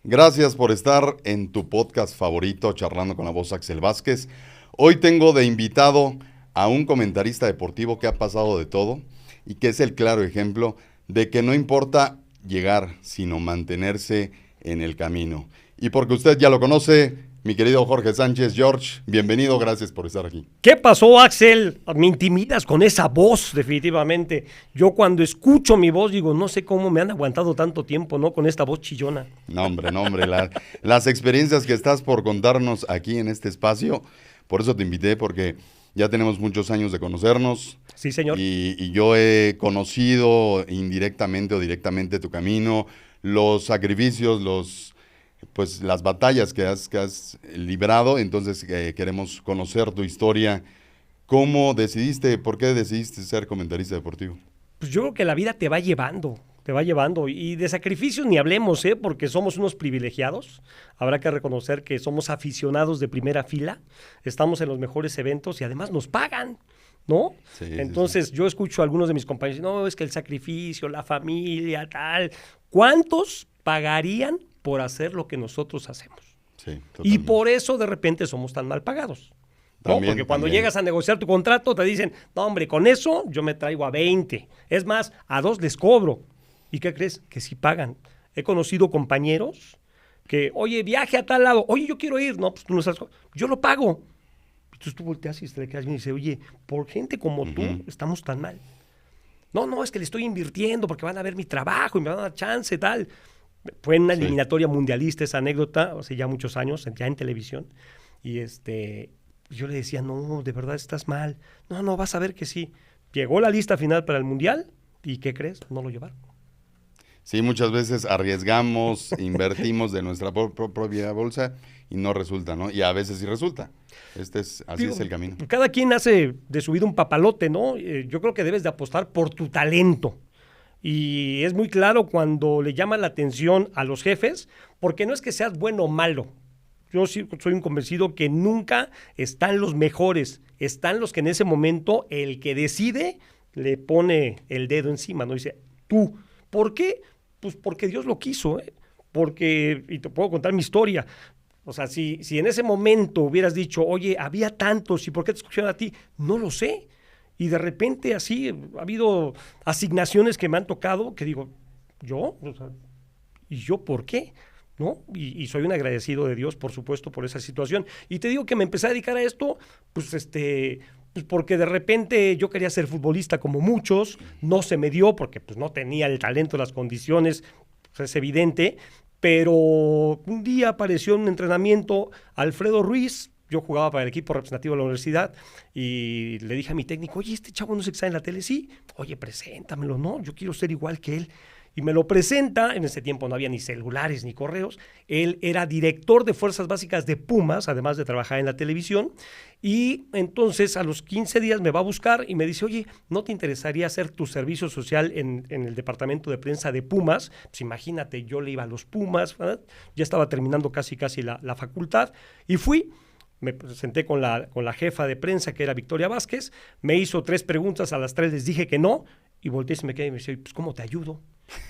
Gracias por estar en tu podcast favorito, Charlando con la Voz Axel Vázquez. Hoy tengo de invitado a un comentarista deportivo que ha pasado de todo y que es el claro ejemplo de que no importa llegar, sino mantenerse en el camino. Y porque usted ya lo conoce, mi querido Jorge Sánchez. George, bienvenido, gracias por estar aquí. ¿Qué pasó, Axel? Me intimidas con esa voz, definitivamente. Yo cuando escucho mi voz digo, no sé cómo me han aguantado tanto tiempo, ¿no? Con esta voz chillona. No, hombre, las experiencias que estás por contarnos aquí en este espacio, por eso te invité, porque ya tenemos muchos años de conocernos. Sí, señor. Y yo he conocido indirectamente o directamente tu camino, los sacrificios, las batallas que has librado. Entonces queremos conocer tu historia. ¿Cómo decidiste, por qué decidiste ser comentarista deportivo? Pues yo creo que la vida te va llevando. Y de sacrificios ni hablemos, porque somos unos privilegiados. Habrá que reconocer que somos aficionados de primera fila, estamos en los mejores eventos y además nos pagan, ¿no? Sí, Entonces sí. Yo escucho a algunos de mis compañeros, no, es que el sacrificio, la familia, tal. ¿Cuántos pagarían por hacer lo que nosotros hacemos? Sí, Y totalmente. por eso de repente somos tan mal pagados. ¿No? También, Porque cuando también. llegas a negociar tu contrato te dicen, no hombre, con eso yo me traigo a 20. Es más, a 2 les cobro. ¿Y qué crees? Que sí pagan. He conocido compañeros que, oye, viaje a tal lado. Oye, yo quiero ir. No, pues tú no sabes. Yo lo pago. Entonces tú volteas y te le quedas y dices, oye, por gente como tú estamos tan mal. No, es que le estoy invirtiendo porque van a ver mi trabajo y me van a dar chance, tal. Fue en una Sí. eliminatoria mundialista esa anécdota, hace ya muchos años, ya en televisión. Y yo le decía, no, de verdad estás mal. No, vas a ver que sí. Llegó la lista final para el mundial y ¿qué crees? No lo llevaron. Sí, muchas veces arriesgamos, invertimos de nuestra propia bolsa y no resulta, ¿no? Y a veces sí resulta. Así es el camino. Cada quien hace de su vida un papalote, ¿no? Yo creo que debes de apostar por tu talento. Y es muy claro cuando le llama la atención a los jefes, porque no es que seas bueno o malo. Yo sí soy un convencido que nunca están los mejores, están los que en ese momento el que decide le pone el dedo encima, ¿no? Dice, tú, ¿por qué? Pues porque Dios lo quiso, y te puedo contar mi historia. O sea, si en ese momento hubieras dicho, oye, había tantos, ¿y por qué te escogieron a ti? No lo sé. Y de repente así ha habido asignaciones que me han tocado que digo, ¿yo? O sea, ¿y yo por qué? ¿No? Y soy un agradecido de Dios, por supuesto, por esa situación. Y te digo que me empecé a dedicar a esto, pues porque de repente yo quería ser futbolista como muchos, no se me dio porque pues no tenía el talento, las condiciones, pues es evidente, pero un día apareció en un entrenamiento Alfredo Ruiz. Yo jugaba para el equipo representativo de la universidad y le dije a mi técnico, oye, este chavo no sé qué está en la tele, sí, oye, preséntamelo, no, yo quiero ser igual que él. Y me lo presenta, en ese tiempo no había ni celulares ni correos, él era director de Fuerzas Básicas de Pumas, además de trabajar en la televisión, y entonces a los 15 días me va a buscar y me dice, oye, ¿no te interesaría hacer tu servicio social en el departamento de prensa de Pumas? Pues imagínate, yo le iba a los Pumas, ¿verdad? Ya estaba terminando casi la facultad, y fui. Me presenté con la jefa de prensa, que era Victoria Vázquez, me hizo 3 preguntas, a las 3 les dije que no, y volteé y se me quedé y me dice, pues ¿cómo te ayudo?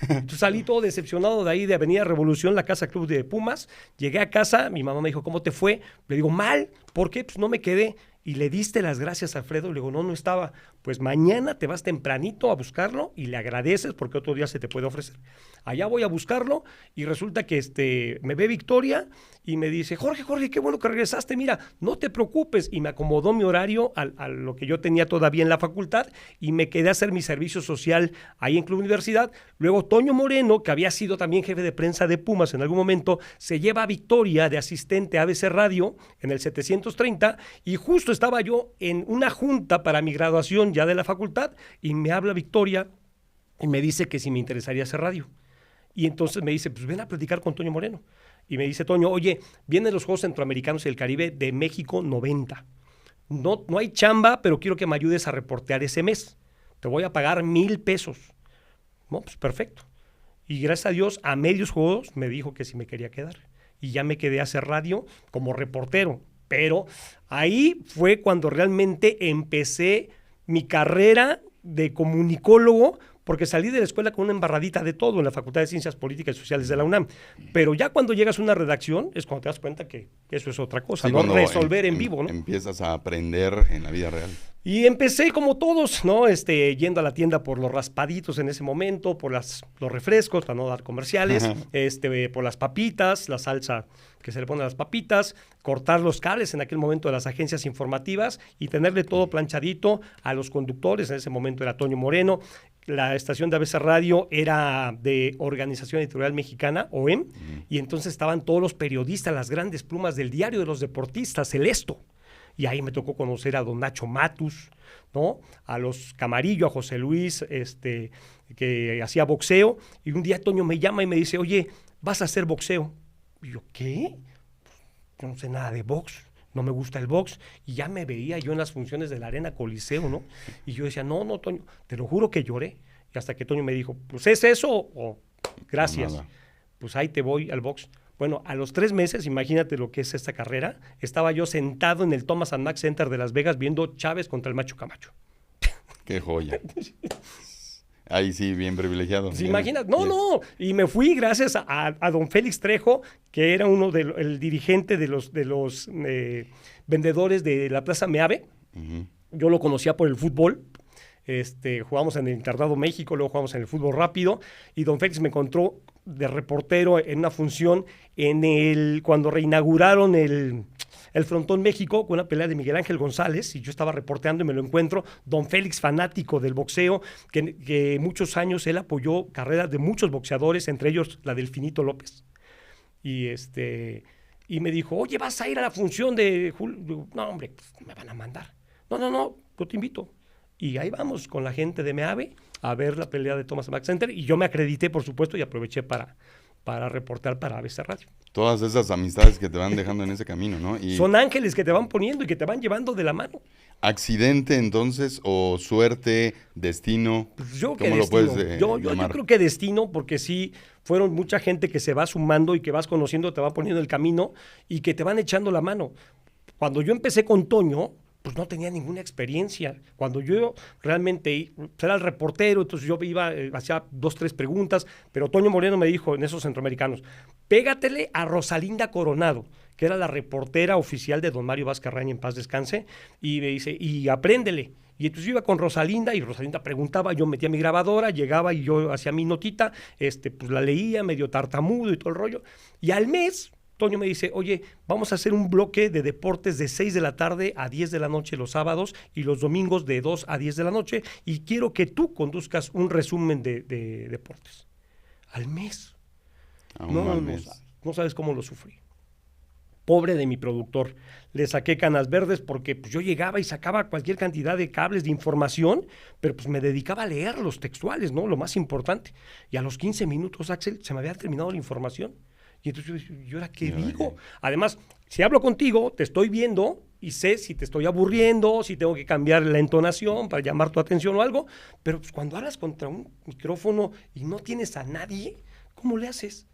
Entonces salí todo decepcionado de ahí de Avenida Revolución, la casa club de Pumas. Llegué a casa, mi mamá me dijo, ¿cómo te fue? Le digo, mal, ¿por qué? Pues no me quedé. Y le diste las gracias a Alfredo. Le digo, no estaba. Pues mañana te vas tempranito a buscarlo y le agradeces porque otro día se te puede ofrecer. Allá voy a buscarlo y resulta que me ve Victoria y me dice, Jorge, qué bueno que regresaste, mira, no te preocupes. Y me acomodó mi horario a lo que yo tenía todavía en la facultad y me quedé a hacer mi servicio social ahí en Club Universidad. Luego Toño Moreno, que había sido también jefe de prensa de Pumas en algún momento, se lleva a Victoria de asistente a ABC Radio en el 730 y justo estaba yo en una junta para mi graduación ya de la facultad y me habla Victoria y me dice que si me interesaría hacer radio. Y entonces me dice, pues ven a platicar con Toño Moreno. Y me dice Toño, oye, vienen los Juegos Centroamericanos y del Caribe de México 90. No hay chamba, pero quiero que me ayudes a reportear ese mes. Te voy a pagar 1,000 pesos. No, pues perfecto. Y gracias a Dios, a medios juegos me dijo que sí me quería quedar. Y ya me quedé a hacer radio como reportero. Pero ahí fue cuando realmente empecé mi carrera de comunicólogo, porque salí de la escuela con una embarradita de todo en la Facultad de Ciencias Políticas y Sociales de la UNAM. Pero ya cuando llegas a una redacción es cuando te das cuenta que eso es otra cosa, Sí, ¿no? cuando Resolver en vivo, ¿no? Empiezas a aprender en la vida real. Y empecé como todos, ¿no? Yendo a la tienda por los raspaditos en ese momento, por los refrescos, para no dar comerciales, por las papitas, la salsa que se le pone a las papitas, cortar los cables en aquel momento de las agencias informativas y tenerle todo planchadito a los conductores. En ese momento era Toño Moreno. La estación de ABC Radio era de Organización Editorial Mexicana, OEM, y entonces estaban todos los periodistas, las grandes plumas del Diario de los Deportistas, El Esto. Y ahí me tocó conocer a don Nacho Matus, ¿no? A los Camarillo, a José Luis, que hacía boxeo. Y un día Toño me llama y me dice, oye, ¿vas a hacer boxeo? Y yo, ¿qué? Yo no sé nada de box, no me gusta el box. Y ya me veía yo en las funciones de la Arena Coliseo, ¿no? Y yo decía, no, Toño, te lo juro que lloré. Y hasta que Toño me dijo, pues ¿es eso o gracias? Nada. Pues ahí te voy al box. Bueno, a los 3 meses, imagínate lo que es esta carrera, estaba yo sentado en el Thomas & Mack Center de Las Vegas viendo Chávez contra el Macho Camacho. Qué joya. Ahí sí, bien privilegiado. ¿Se imagina? No. Y me fui gracias a don Félix Trejo, que era el dirigente de los vendedores de la Plaza Meave. Uh-huh. Yo lo conocía por el fútbol. Jugamos en el Internado México, luego jugamos en el fútbol rápido. Y don Félix me encontró de reportero en una función cuando reinauguraron el Frontón México con una pelea de Miguel Ángel González, y yo estaba reporteando y me lo encuentro, don Félix, fanático del boxeo, que muchos años él apoyó carreras de muchos boxeadores, entre ellos la del Finito López. Y me dijo, oye, ¿vas a ir a la función de Julio? No, hombre, pues, me van a mandar. No, yo te invito. Y ahí vamos con la gente de MEAVE a ver la pelea de Thomas & Mack Center, y yo me acredité, por supuesto, y aproveché para reportar para ABC Radio. Todas esas amistades que te van dejando en ese camino, ¿no? Y son ángeles que te van poniendo y que te van llevando de la mano. ¿Accidente entonces o suerte, destino? Pues yo ¿Cómo lo puedes yo llamar? creo que destino, porque sí, fueron mucha gente que se va sumando y que vas conociendo, te va poniendo el camino y que te van echando la mano. Cuando yo empecé con Toño, pues no tenía ninguna experiencia. Cuando yo realmente era el reportero, entonces yo iba, hacía 2, 3 preguntas, pero Toño Moreno me dijo en esos centroamericanos, pégatele a Rosalinda Coronado, que era la reportera oficial de don Mario Vázquez Raña, en paz descanse, y me dice, y apréndele. Y entonces yo iba con Rosalinda y Rosalinda preguntaba, yo metía mi grabadora, llegaba y yo hacía mi notita, pues la leía, medio tartamudo y todo el rollo. Y al mes Toño me dice, oye, vamos a hacer un bloque de deportes de 6 de la tarde a 10 de la noche los sábados y los domingos de 2 a 10 de la noche, y quiero que tú conduzcas un resumen de deportes. Al mes. No sabes cómo lo sufrí. Pobre de mi productor. Le saqué canas verdes porque pues, yo llegaba y sacaba cualquier cantidad de cables de información, pero pues me dedicaba a leer los textuales, ¿no? Lo más importante. Y a los 15 minutos, Axel, se me había terminado la información. Y entonces yo ¿ahora qué digo? Además, si hablo contigo, te estoy viendo y sé si te estoy aburriendo, si tengo que cambiar la entonación para llamar tu atención o algo, pero pues cuando hablas contra un micrófono y no tienes a nadie, ¿cómo le haces?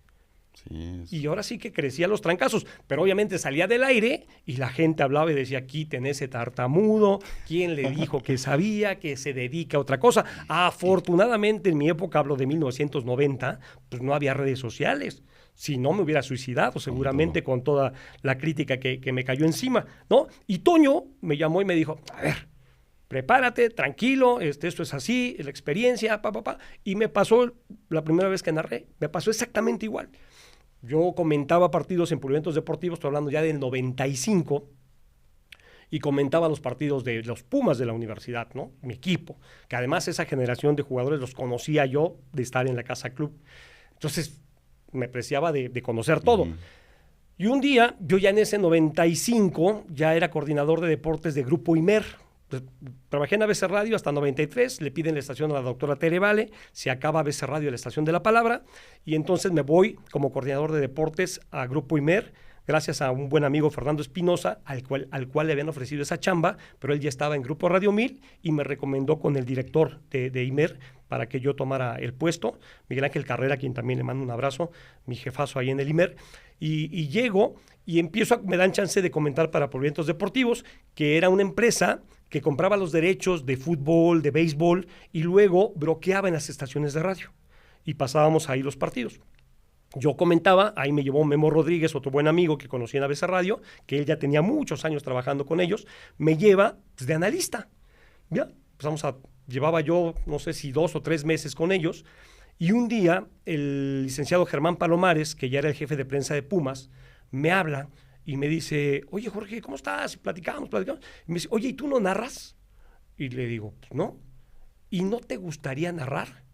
Sí, y ahora sí que crecía los trancazos, pero obviamente salía del aire y la gente hablaba y decía, quiten ese tartamudo, ¿quién le dijo que sabía, que se dedica a otra cosa? Afortunadamente en mi época, hablo de 1990, pues no había redes sociales. Si no, me hubiera suicidado seguramente con toda la crítica que me cayó encima, ¿no? Y Toño me llamó y me dijo, a ver, prepárate, tranquilo, esto es así, la experiencia, y me pasó, la primera vez que narré, me pasó exactamente igual. Yo comentaba partidos en Pulimentos Deportivos, estoy hablando ya del 95, y comentaba los partidos de los Pumas de la universidad, ¿no? Mi equipo, que además esa generación de jugadores los conocía yo de estar en la Casa Club. Entonces, me preciaba de conocer todo. Uh-huh. Y un día, yo ya en ese 95, ya era coordinador de deportes de Grupo Imer. Trabajé en ABC Radio hasta 93, le piden la estación a la doctora Tere Vale, se acaba ABC Radio la estación de La Palabra, y entonces me voy como coordinador de deportes a Grupo Imer, gracias a un buen amigo, Fernando Espinosa, al cual le habían ofrecido esa chamba, pero él ya estaba en Grupo Radio 1000 y me recomendó con el director de Imer para que yo tomara el puesto, Miguel Ángel Carrera, a quien también le mando un abrazo, mi jefazo ahí en el Imer, y llego y me dan chance de comentar para Pulimentos Deportivos, que era una empresa que compraba los derechos de fútbol, de béisbol, y luego bloqueaba en las estaciones de radio. Y pasábamos ahí los partidos. Yo comentaba, ahí me llevó Memo Rodríguez, otro buen amigo que conocí en ABC Radio, que él ya tenía muchos años trabajando con ellos, me lleva pues, de analista. Ya, llevaba yo, no sé si 2 o 3 meses con ellos, y un día el licenciado Germán Palomares, que ya era el jefe de prensa de Pumas, me habla y me dice, oye Jorge, ¿cómo estás? Y platicamos. Y me dice, oye, ¿y tú no narras? Y le digo, pues no. ¿Y no te gustaría narrar?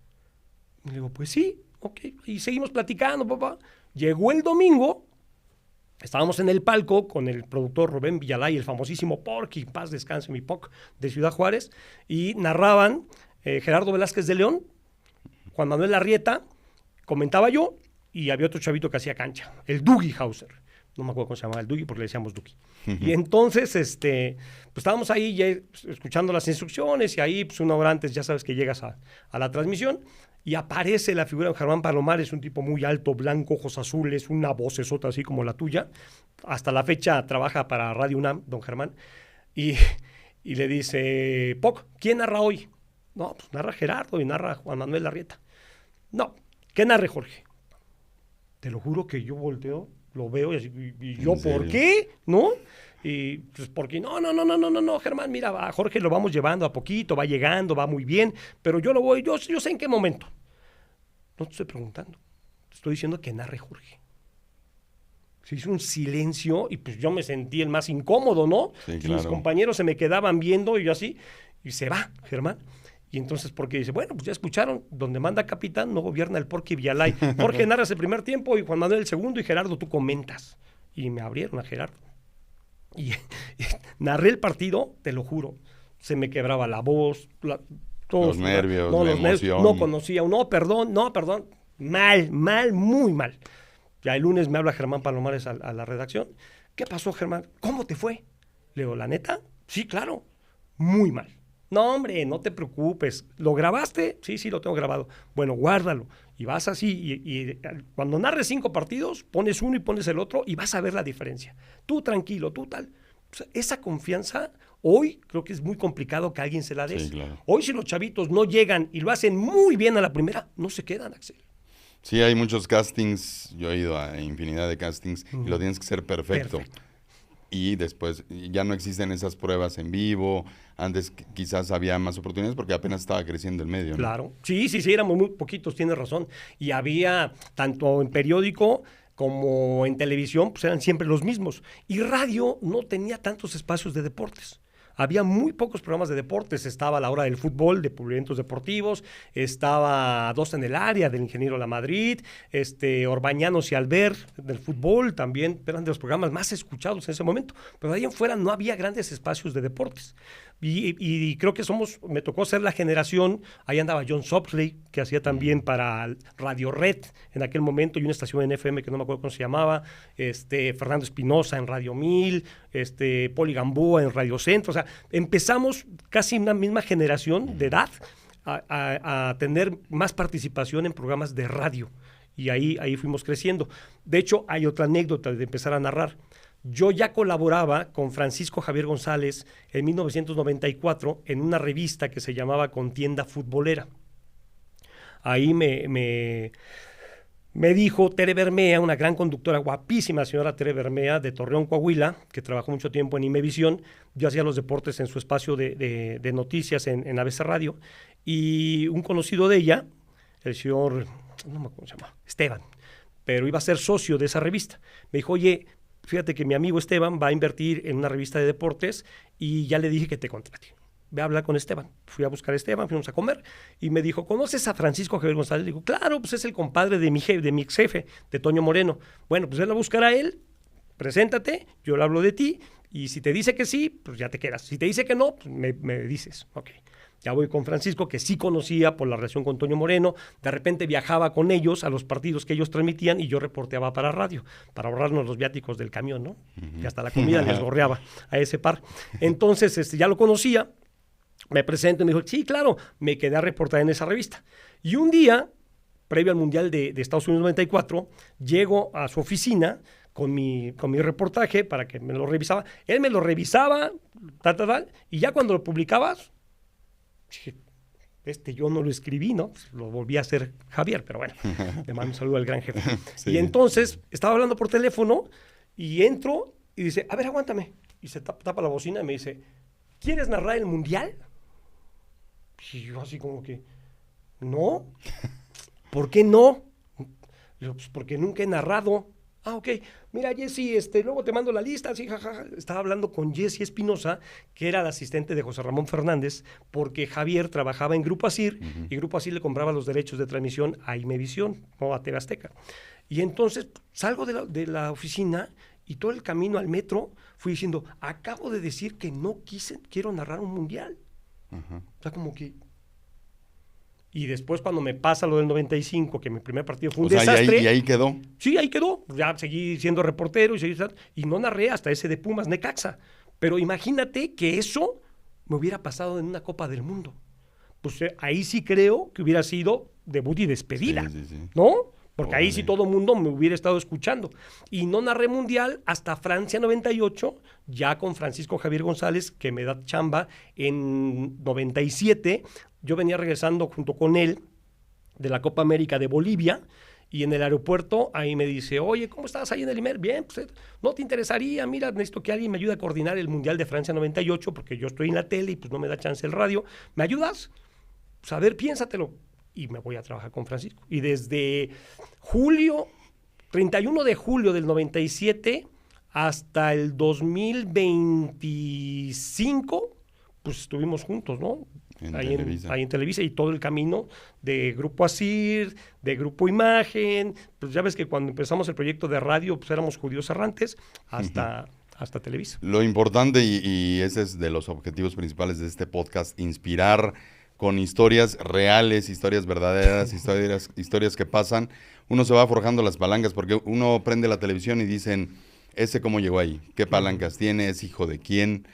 Y le digo, pues sí. Ok, y seguimos platicando, papá. Llegó el domingo, estábamos en el palco con el productor Rubén Villalay, el famosísimo Porky, paz descanse mi Poc, de Ciudad Juárez, y narraban Gerardo Velázquez de León, Juan Manuel Larrieta, comentaba yo, y había otro chavito que hacía cancha, el Dougie Hauser. No me acuerdo cómo se llamaba el Dougie porque le decíamos Dougie. Y entonces, pues estábamos ahí ya escuchando las instrucciones y ahí, pues 1 hora antes ya sabes que llegas a la transmisión y aparece la figura de Germán Palomares, un tipo muy alto, blanco, ojos azules, una vocesota así como la tuya. Hasta la fecha trabaja para Radio UNAM, don Germán. Y le dice, Poc, ¿quién narra hoy? No, pues narra Gerardo y narra Juan Manuel Larrieta. No, ¿qué narre Jorge? Te lo juro que yo volteo, lo veo y yo, ¿por qué? ¿No? Y pues porque no, Germán, mira, a Jorge lo vamos llevando a poquito, va llegando, va muy bien, pero yo sé en qué momento. No te estoy preguntando, te estoy diciendo que narre Jorge. Se hizo un silencio y pues yo me sentí el más incómodo, ¿no? Sí, claro. Mis compañeros se me quedaban viendo y yo así, y se va, Germán. Y entonces, porque dice, bueno, pues ya escucharon, donde manda capitán no gobierna el Porky Villalay. Jorge narras el primer tiempo y Juan Manuel el segundo y Gerardo tú comentas. Y me abrieron a Gerardo. Y narré el partido, te lo juro, se me quebraba la voz, los nervios, la emoción. Nervios, no conocía, no, perdón, mal, muy mal. Ya el lunes me habla Germán Palomares a la redacción. ¿Qué pasó, Germán? ¿Cómo te fue? Le digo, ¿la neta? Sí, claro, muy mal. No, hombre, no te preocupes. ¿Lo grabaste? Sí, lo tengo grabado. Bueno, guárdalo. Y vas así, y cuando narres 5 partidos, pones uno y pones el otro y vas a ver la diferencia. Tú tranquilo, tú tal. O sea, esa confianza, hoy creo que es muy complicado que alguien se la des. Sí, claro. Hoy si los chavitos no llegan y lo hacen muy bien a la primera, no se quedan, Axel. Sí, hay muchos castings. Yo he ido a infinidad de castings y lo tienes que ser perfecto. Y después ya no existen esas pruebas en vivo. Antes quizás había más oportunidades porque apenas estaba creciendo el medio, ¿no? Claro. Sí, éramos muy poquitos, tienes razón. Y había, tanto en periódico como en televisión, pues eran siempre los mismos. Y radio no tenía tantos espacios de deportes. Había muy pocos programas de deportes. Estaba La Hora del Fútbol, de eventos deportivos. Estaba Dos en el Área, del Ingeniero La Madrid. Orbañanos y Albert, del fútbol, también eran de los programas más escuchados en ese momento. Pero de ahí en fuera no había grandes espacios de deportes. Y creo que me tocó ser la generación, ahí andaba John Sopsley, que hacía también para Radio Red en aquel momento, y una estación en FM que no me acuerdo cómo se llamaba, Fernando Espinosa en Radio 1000, Poli Gamboa en Radio Centro. O sea, empezamos casi una misma generación de edad a tener más participación en programas de radio, y ahí fuimos creciendo. De hecho, hay otra anécdota de empezar a narrar. Yo ya colaboraba con Francisco Javier González en 1994 en una revista que se llamaba Contienda Futbolera. Ahí me dijo Tere Bermea, una gran conductora, guapísima señora Tere Bermea, de Torreón, Coahuila, que trabajó mucho tiempo en Imevisión. Yo hacía los deportes en su espacio de noticias en ABC Radio. Y un conocido de ella, el señor, no me acuerdo cómo se llama, Esteban, pero iba a ser socio de esa revista. Me dijo, oye, fíjate que mi amigo Esteban va a invertir en una revista de deportes y ya le dije que te contrate. Ve a hablar con Esteban. Fui a buscar a Esteban, fuimos a comer y me dijo, ¿conoces a Francisco Javier González? Le digo, claro, pues es el compadre de mi ex jefe, de Toño Moreno. Bueno, pues él va a buscar a él, preséntate, yo le hablo de ti y si te dice que sí, pues ya te quedas. Si te dice que no, pues me dices, ok. Ya voy con Francisco, que sí conocía por la relación con Toño Moreno. De repente viajaba con ellos a los partidos que ellos transmitían y yo reporteaba para radio, para ahorrarnos los viáticos del camión, ¿no? Y hasta la comida les gorreaba a ese par. Entonces, ya lo conocía, me presento y me dijo, sí, claro, me quedé a reportar en esa revista. Y un día, previo al Mundial de Estados Unidos 94, llego a su oficina con mi reportaje para que me lo revisaba. Él me lo revisaba, y ya cuando lo publicabas, dije, yo no lo escribí, ¿no? Pues lo volví a hacer Javier, pero bueno, le mando un saludo al gran jefe. Sí. Y entonces estaba hablando por teléfono y entro y dice, a ver, aguántame. Y se tapa la bocina y me dice, ¿quieres narrar el mundial? Y yo así como que, no. ¿Por qué no? Le digo, pues porque nunca he narrado. Ah, ok. Mira, Jesse, luego te mando la lista. Así, jajaja. Estaba hablando con Jesse Espinosa, que era el asistente de José Ramón Fernández, porque Javier trabajaba en Grupo Asir, y Grupo Asir le compraba los derechos de transmisión a Imevisión, o a TV Azteca. Y entonces salgo de la oficina y todo el camino al metro fui diciendo, acabo de decir que no quiero narrar un mundial. O sea, como que... Y después cuando me pasa lo del 95, que mi primer partido fue un desastre. ¿Y ahí quedó? Sí, ahí quedó. Ya seguí siendo reportero y no narré hasta ese de Pumas Necaxa. Pero imagínate que eso me hubiera pasado en una Copa del Mundo. Pues ahí sí creo que hubiera sido debut y despedida, ¿no? Porque ahí sí todo el mundo me hubiera estado escuchando. Y no narré mundial hasta Francia 98, ya con Francisco Javier González, que me da chamba en 97. Yo venía regresando junto con él de la Copa América de Bolivia, y en el aeropuerto ahí me dice, oye, ¿cómo estás ahí en el IMER? Bien, pues no te interesaría, mira, necesito que alguien me ayude a coordinar el Mundial de Francia 98, porque yo estoy en la tele y pues no me da chance el radio. ¿Me ayudas? Pues a ver, piénsatelo. Y me voy a trabajar con Francisco. Y desde 31 de julio del 97 hasta el 2025, pues estuvimos juntos, ¿no? Ahí en Televisa, y todo el camino de Grupo Asir, de Grupo Imagen. Pues ya ves que cuando empezamos el proyecto de radio, pues éramos judíos errantes, hasta Televisa. Lo importante, y ese es de los objetivos principales de este podcast, inspirar con historias reales, historias verdaderas, historias que pasan. Uno se va forjando las palancas, porque uno prende la televisión y dicen, ¿ese cómo llegó ahí? ¿Qué palancas tiene? ¿Es hijo de quién?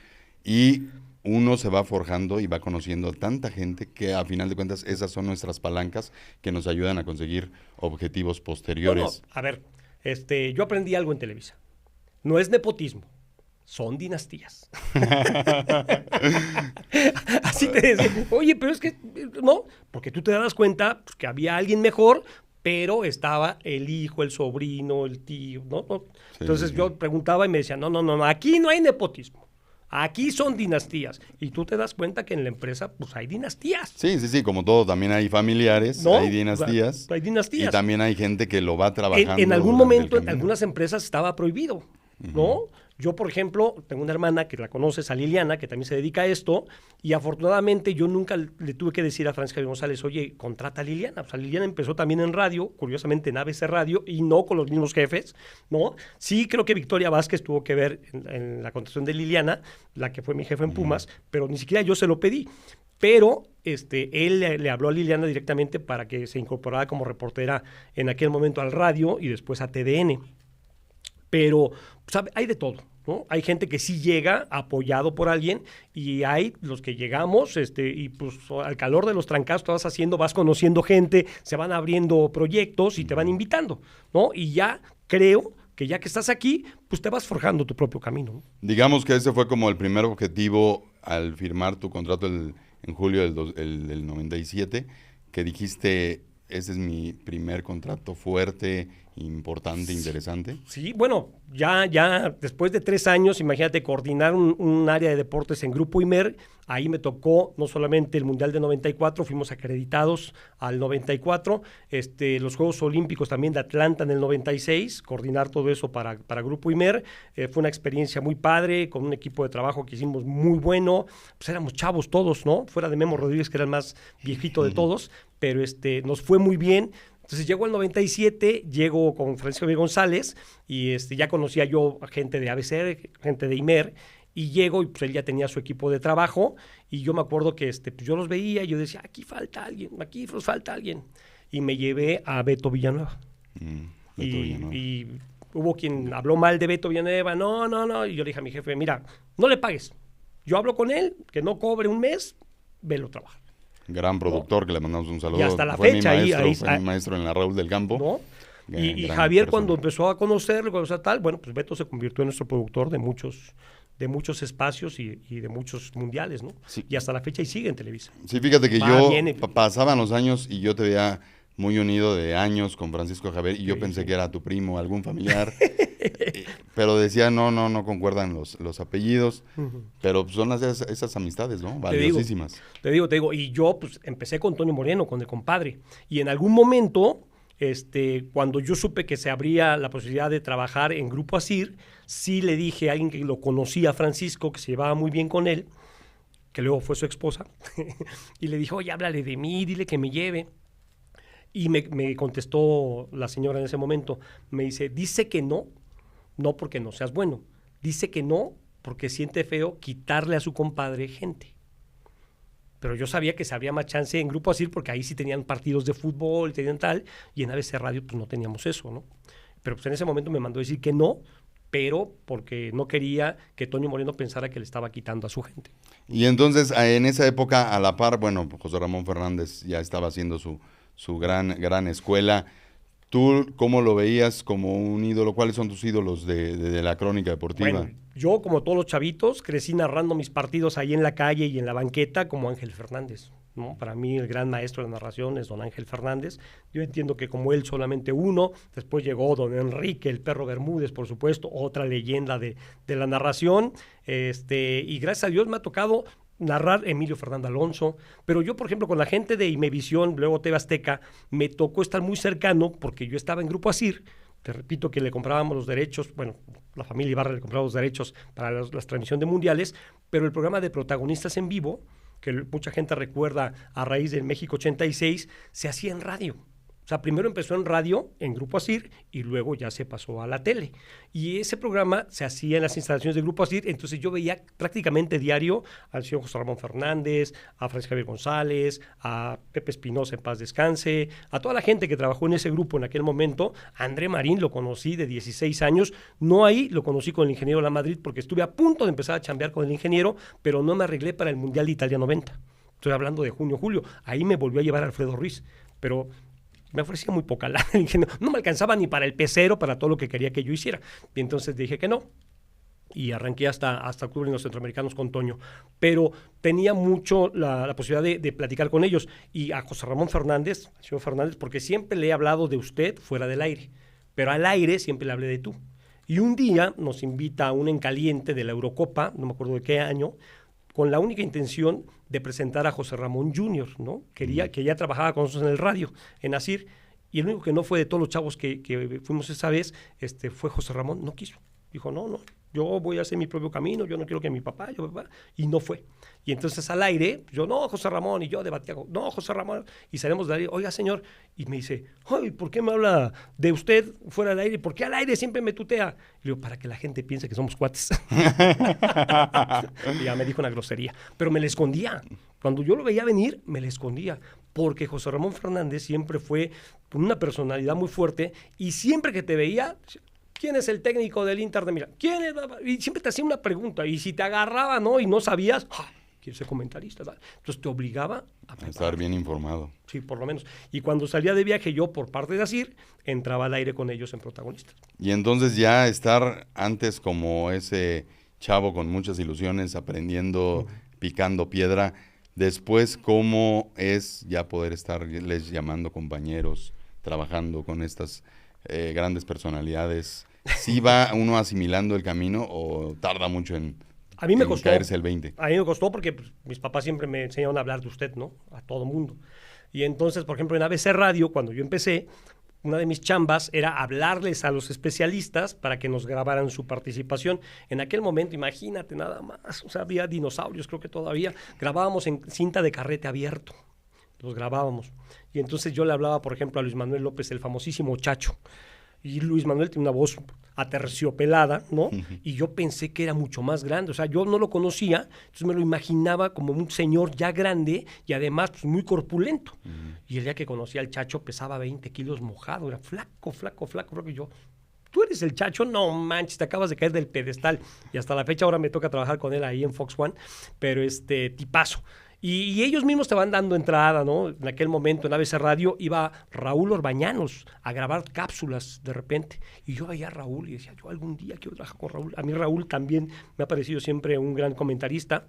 Y uno se va forjando y va conociendo tanta gente que a final de cuentas esas son nuestras palancas que nos ayudan a conseguir objetivos posteriores. No, a ver, yo aprendí algo en Televisa. No es nepotismo, son dinastías. Así te decía, oye, pero es que, no, porque tú te das cuenta pues, que había alguien mejor, pero estaba el hijo, el sobrino, el tío, ¿no? Entonces yo preguntaba y me decían, no, aquí no hay nepotismo. Aquí son dinastías. Y tú te das cuenta que en la empresa, pues hay dinastías. Sí, como todo, también hay familiares, ¿no? Hay dinastías. Hay dinastías. Y también hay gente que lo va trabajando. En algún momento, en algunas empresas estaba prohibido, ¿no? Yo, por ejemplo, tengo una hermana que la conoces, a Liliana, que también se dedica a esto, y afortunadamente yo nunca le tuve que decir a Francisco Javier González, oye, contrata a Liliana. O sea, Liliana empezó también en radio, curiosamente en ABC Radio, y no con los mismos jefes, ¿no? Sí creo que Victoria Vázquez tuvo que ver en la contratación de Liliana, la que fue mi jefa en Pumas, pero ni siquiera yo se lo pedí. Pero él le habló a Liliana directamente para que se incorporara como reportera en aquel momento al radio y después a TDN. Pero pues, hay de todo, ¿no? Hay gente que sí llega apoyado por alguien y hay los que llegamos y pues al calor de los trancazos vas conociendo gente, se van abriendo proyectos y te van invitando, ¿no? Y ya creo que ya que estás aquí, pues te vas forjando tu propio camino, ¿no? Digamos que ese fue como el primer objetivo al firmar tu contrato en julio del 97, que dijiste, ese es mi primer contrato fuerte, importante, interesante. Sí, bueno, ya después de 3 años, imagínate, coordinar un área de deportes en Grupo Imer, ahí me tocó no solamente el Mundial de 94, fuimos acreditados al 94, los Juegos Olímpicos también de Atlanta en el 96, coordinar todo eso para Grupo Imer, fue una experiencia muy padre, con un equipo de trabajo que hicimos muy bueno, pues éramos chavos todos, ¿no? Fuera de Memo Rodríguez, que era el más viejito de todos, pero nos fue muy bien. Entonces llegó el 97, llego con Francisco Javier González y ya conocía yo a gente de ABC, gente de Imer, y llego y pues él ya tenía su equipo de trabajo y yo me acuerdo que pues, yo los veía y yo decía, aquí falta alguien, aquí nos falta alguien. Y me llevé a Beto Villanueva. Y hubo quien habló mal de Beto Villanueva, no, y yo le dije a mi jefe, mira, no le pagues, yo hablo con él, que no cobre un mes, velo trabajar. Gran productor, ¿no? Que le mandamos un saludo. Y hasta la fecha. Fue mi maestro en la Raúl del Campo. ¿No? Y gran Javier, persona. cuando empezó a conocerlo, bueno, pues Beto se convirtió en nuestro productor de muchos espacios y de muchos mundiales, ¿no? Sí. Y hasta la fecha y sigue en Televisa. Sí, fíjate que Viene. pasaban los años y yo te veía muy unido de años con Francisco Javier y yo pensé que era tu primo, algún familiar, pero decía, no concuerdan los apellidos, pero son esas amistades, ¿no? Valiosísimas. Te digo, y yo pues empecé con Toño Moreno, con el compadre, y en algún momento, cuando yo supe que se abría la posibilidad de trabajar en Grupo Asir, sí le dije a alguien que lo conocía, Francisco, que se llevaba muy bien con él, que luego fue su esposa, y le dije, oye, háblale de mí, dile que me lleve. Y me contestó la señora en ese momento, me dice que no porque no seas bueno, dice que no porque siente feo quitarle a su compadre gente. Pero yo sabía que se habría más chance en Grupo Asir porque ahí sí tenían partidos de fútbol, tenían tal, y en ABC Radio pues no teníamos eso, ¿no? Pero pues en ese momento me mandó decir que no, pero porque no quería que Toño Moreno pensara que le estaba quitando a su gente. Y entonces, en esa época, a la par, bueno, José Ramón Fernández ya estaba haciendo su gran escuela. ¿Tú cómo lo veías como un ídolo? ¿Cuáles son tus ídolos de la crónica deportiva? Bueno, yo, como todos los chavitos, crecí narrando mis partidos ahí en la calle y en la banqueta como Ángel Fernández, ¿no? Para mí el gran maestro de la narración es don Ángel Fernández. Yo entiendo que como él solamente uno, después llegó don Enrique, el Perro Bermúdez, por supuesto, otra leyenda de la narración, y gracias a Dios me ha tocado narrar Emilio Fernando Alonso, pero yo, por ejemplo, con la gente de Imevisión, luego TV Azteca, me tocó estar muy cercano porque yo estaba en Grupo Asir. Te repito que le comprábamos los derechos, bueno, la familia Ibarra le compraba los derechos para las transmisiones de mundiales, pero el programa de Protagonistas en Vivo, que mucha gente recuerda a raíz del México 86, se hacía en radio. O sea, primero empezó en radio, en Grupo Asir, y luego ya se pasó a la tele. Y ese programa se hacía en las instalaciones de Grupo Asir, entonces yo veía prácticamente diario al señor José Ramón Fernández, a Francisco Javier González, a Pepe Espinosa, en paz descanse, a toda la gente que trabajó en ese grupo en aquel momento. A André Marín lo conocí de 16 años, no ahí, lo conocí con el ingeniero La Madrid, porque estuve a punto de empezar a chambear con el ingeniero, pero no me arreglé para el Mundial de Italia 90. Estoy hablando de junio, julio. Ahí me volvió a llevar Alfredo Ruiz, pero me ofrecía muy poca lana, no me alcanzaba ni para el pecero, para todo lo que quería que yo hiciera. Y entonces dije que no. Y arranqué hasta el Club de los Centroamericanos con Toño. Pero tenía mucho la posibilidad de platicar con ellos. Y a José Ramón Fernández, al señor Fernández, porque siempre le he hablado de usted fuera del aire, pero al aire siempre le hablé de tú. Y un día nos invita a un encaliente de la Eurocopa, no me acuerdo de qué año, con la única intención de presentar a José Ramón Jr., ¿no? Que ya trabajaba con nosotros en el radio, en Asir, y el único que no fue de todos los chavos que fuimos esa vez, fue José Ramón, no quiso. Dijo, no, yo voy a hacer mi propio camino, yo no quiero que mi papá, y no fue. Y entonces al aire, yo, no, José Ramón, y yo debatía, no, José Ramón, y salimos del aire, oiga, señor, y me dice, ay, ¿por qué me habla de usted fuera del aire? ¿Por qué al aire siempre me tutea? Y le digo, para que la gente piense que somos cuates. Y ya me dijo una grosería, pero me la escondía. Cuando yo lo veía venir, me la escondía, porque José Ramón Fernández siempre fue una personalidad muy fuerte, y siempre que te veía, ¿quién es el técnico del Inter de Milán? ¿Quién es? Y siempre te hacía una pregunta, y si te agarraba, ¿no? Y no sabías, quiero ser comentarista, ¿sabes? Entonces te obligaba a estar bien informado. Sí, por lo menos. Y cuando salía de viaje yo, por parte de Asir, entraba al aire con ellos en Protagonistas. Y entonces ya estar antes como ese chavo con muchas ilusiones, aprendiendo, picando piedra, después cómo es ya poder estarles llamando compañeros, trabajando con estas grandes personalidades. ¿Sí va uno asimilando el camino o tarda mucho en caerse el 20? A mí me costó porque pues, mis papás siempre me enseñaron a hablar de usted, ¿no? A todo mundo. Y entonces, por ejemplo, en ABC Radio, cuando yo empecé, una de mis chambas era hablarles a los especialistas para que nos grabaran su participación. En aquel momento, imagínate nada más, o sea, había dinosaurios, creo que todavía. Grabábamos en cinta de carrete abierto, los grabábamos. Y entonces yo le hablaba, por ejemplo, a Luis Manuel López, el famosísimo Chacho. Y Luis Manuel tiene una voz aterciopelada, ¿no? Y yo pensé que era mucho más grande. O sea, yo no lo conocía, entonces me lo imaginaba como un señor ya grande y además pues, muy corpulento. Y el día que conocí al Chacho pesaba 20 kilos mojado, era flaco. Y yo, ¿tú eres el Chacho? No manches, te acabas de caer del pedestal. Y hasta la fecha ahora me toca trabajar con él ahí en Fox One, pero tipazo. Y ellos mismos te van dando entrada, ¿no? En aquel momento en ABC Radio iba Raúl Orbañanos a grabar cápsulas de repente. Y yo veía a Raúl y decía, yo algún día quiero trabajar con Raúl. A mí Raúl también me ha parecido siempre un gran comentarista.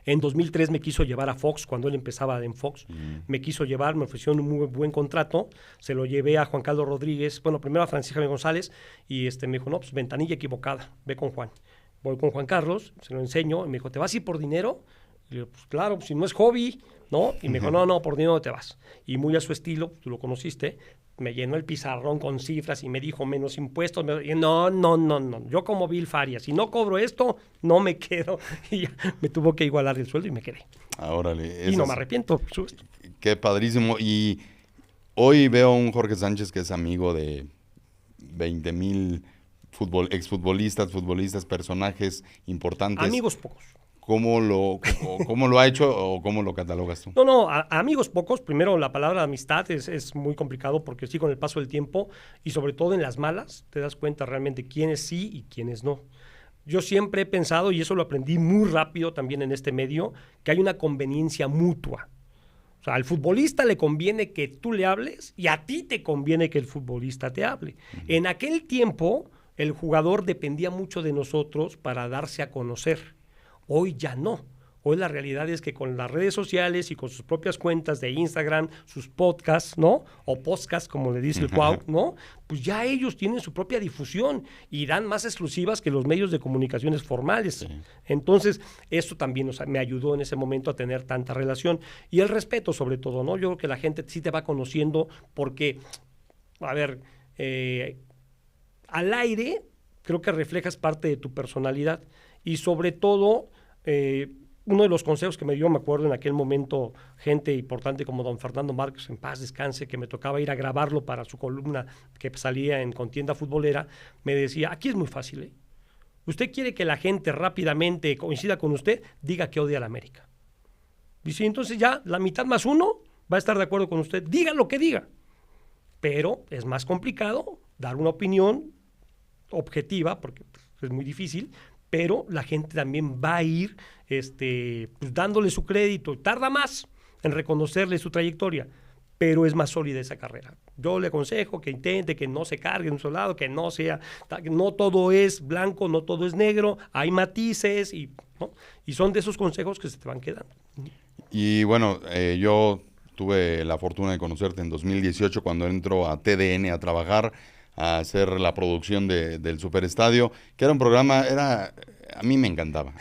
En 2003 me quiso llevar a Fox, cuando él empezaba en Fox. Me quiso llevar, me ofreció un muy buen contrato. Se lo llevé a Juan Carlos Rodríguez, bueno, primero a Francisco Javier González, y me dijo, no, pues ventanilla equivocada, ve con Juan. Voy con Juan Carlos, se lo enseño, y me dijo, ¿te vas a ir por dinero? Y le digo, pues claro, pues, si no es hobby, ¿no? Y me dijo, no, por dinero te vas. Y muy a su estilo, tú lo conociste, me llenó el pizarrón con cifras y me dijo, menos impuestos. Y no, yo como Bill Faria, si no cobro esto, no me quedo. Y ya me tuvo que igualar el sueldo y me quedé. Órale. Y no me arrepiento, por supuesto. Qué padrísimo. Y hoy veo a un Jorge Sánchez que es amigo de 20,000 futbolistas, personajes importantes. Amigos pocos. ¿Cómo lo ha hecho o cómo lo catalogas tú? No, a amigos pocos. Primero, la palabra amistad es muy complicado porque sí, con el paso del tiempo y sobre todo en las malas, te das cuenta realmente quiénes sí y quiénes no. Yo siempre he pensado, y eso lo aprendí muy rápido también en este medio, que hay una conveniencia mutua. O sea, al futbolista le conviene que tú le hables y a ti te conviene que el futbolista te hable. En aquel tiempo, el jugador dependía mucho de nosotros para darse a conocer. Hoy ya no. Hoy la realidad es que con las redes sociales y con sus propias cuentas de Instagram, sus podcasts, ¿no? O podcasts, como le dice el Cuau, ¿no? Pues ya ellos tienen su propia difusión y dan más exclusivas que los medios de comunicaciones formales. Sí. Entonces, esto también me ayudó en ese momento a tener tanta relación. Y el respeto, sobre todo, ¿no? Yo creo que la gente sí te va conociendo porque, a ver, al aire creo que reflejas parte de tu personalidad y sobre todo... uno de los consejos que me dio, me acuerdo en aquel momento, gente importante como don Fernando Márquez, en paz descanse, que me tocaba ir a grabarlo para su columna que salía en Contienda Futbolera, me decía, aquí es muy fácil, ¿eh? Usted quiere que la gente rápidamente coincida con usted, diga que odia a la América. Dice, entonces ya la mitad más uno va a estar de acuerdo con usted, diga lo que diga. Pero es más complicado dar una opinión objetiva, porque es muy difícil, pero la gente también va a ir pues dándole su crédito. Tarda más en reconocerle su trayectoria, pero es más sólida esa carrera. Yo le aconsejo que intente, que no se cargue en un solo lado, que no todo es blanco, no todo es negro, hay matices, ¿no? Y son de esos consejos que se te van quedando. Y bueno, yo tuve la fortuna de conocerte en 2018 cuando entro a TDN a trabajar, a hacer la producción del Superestadio, que era un programa, a mí me encantaba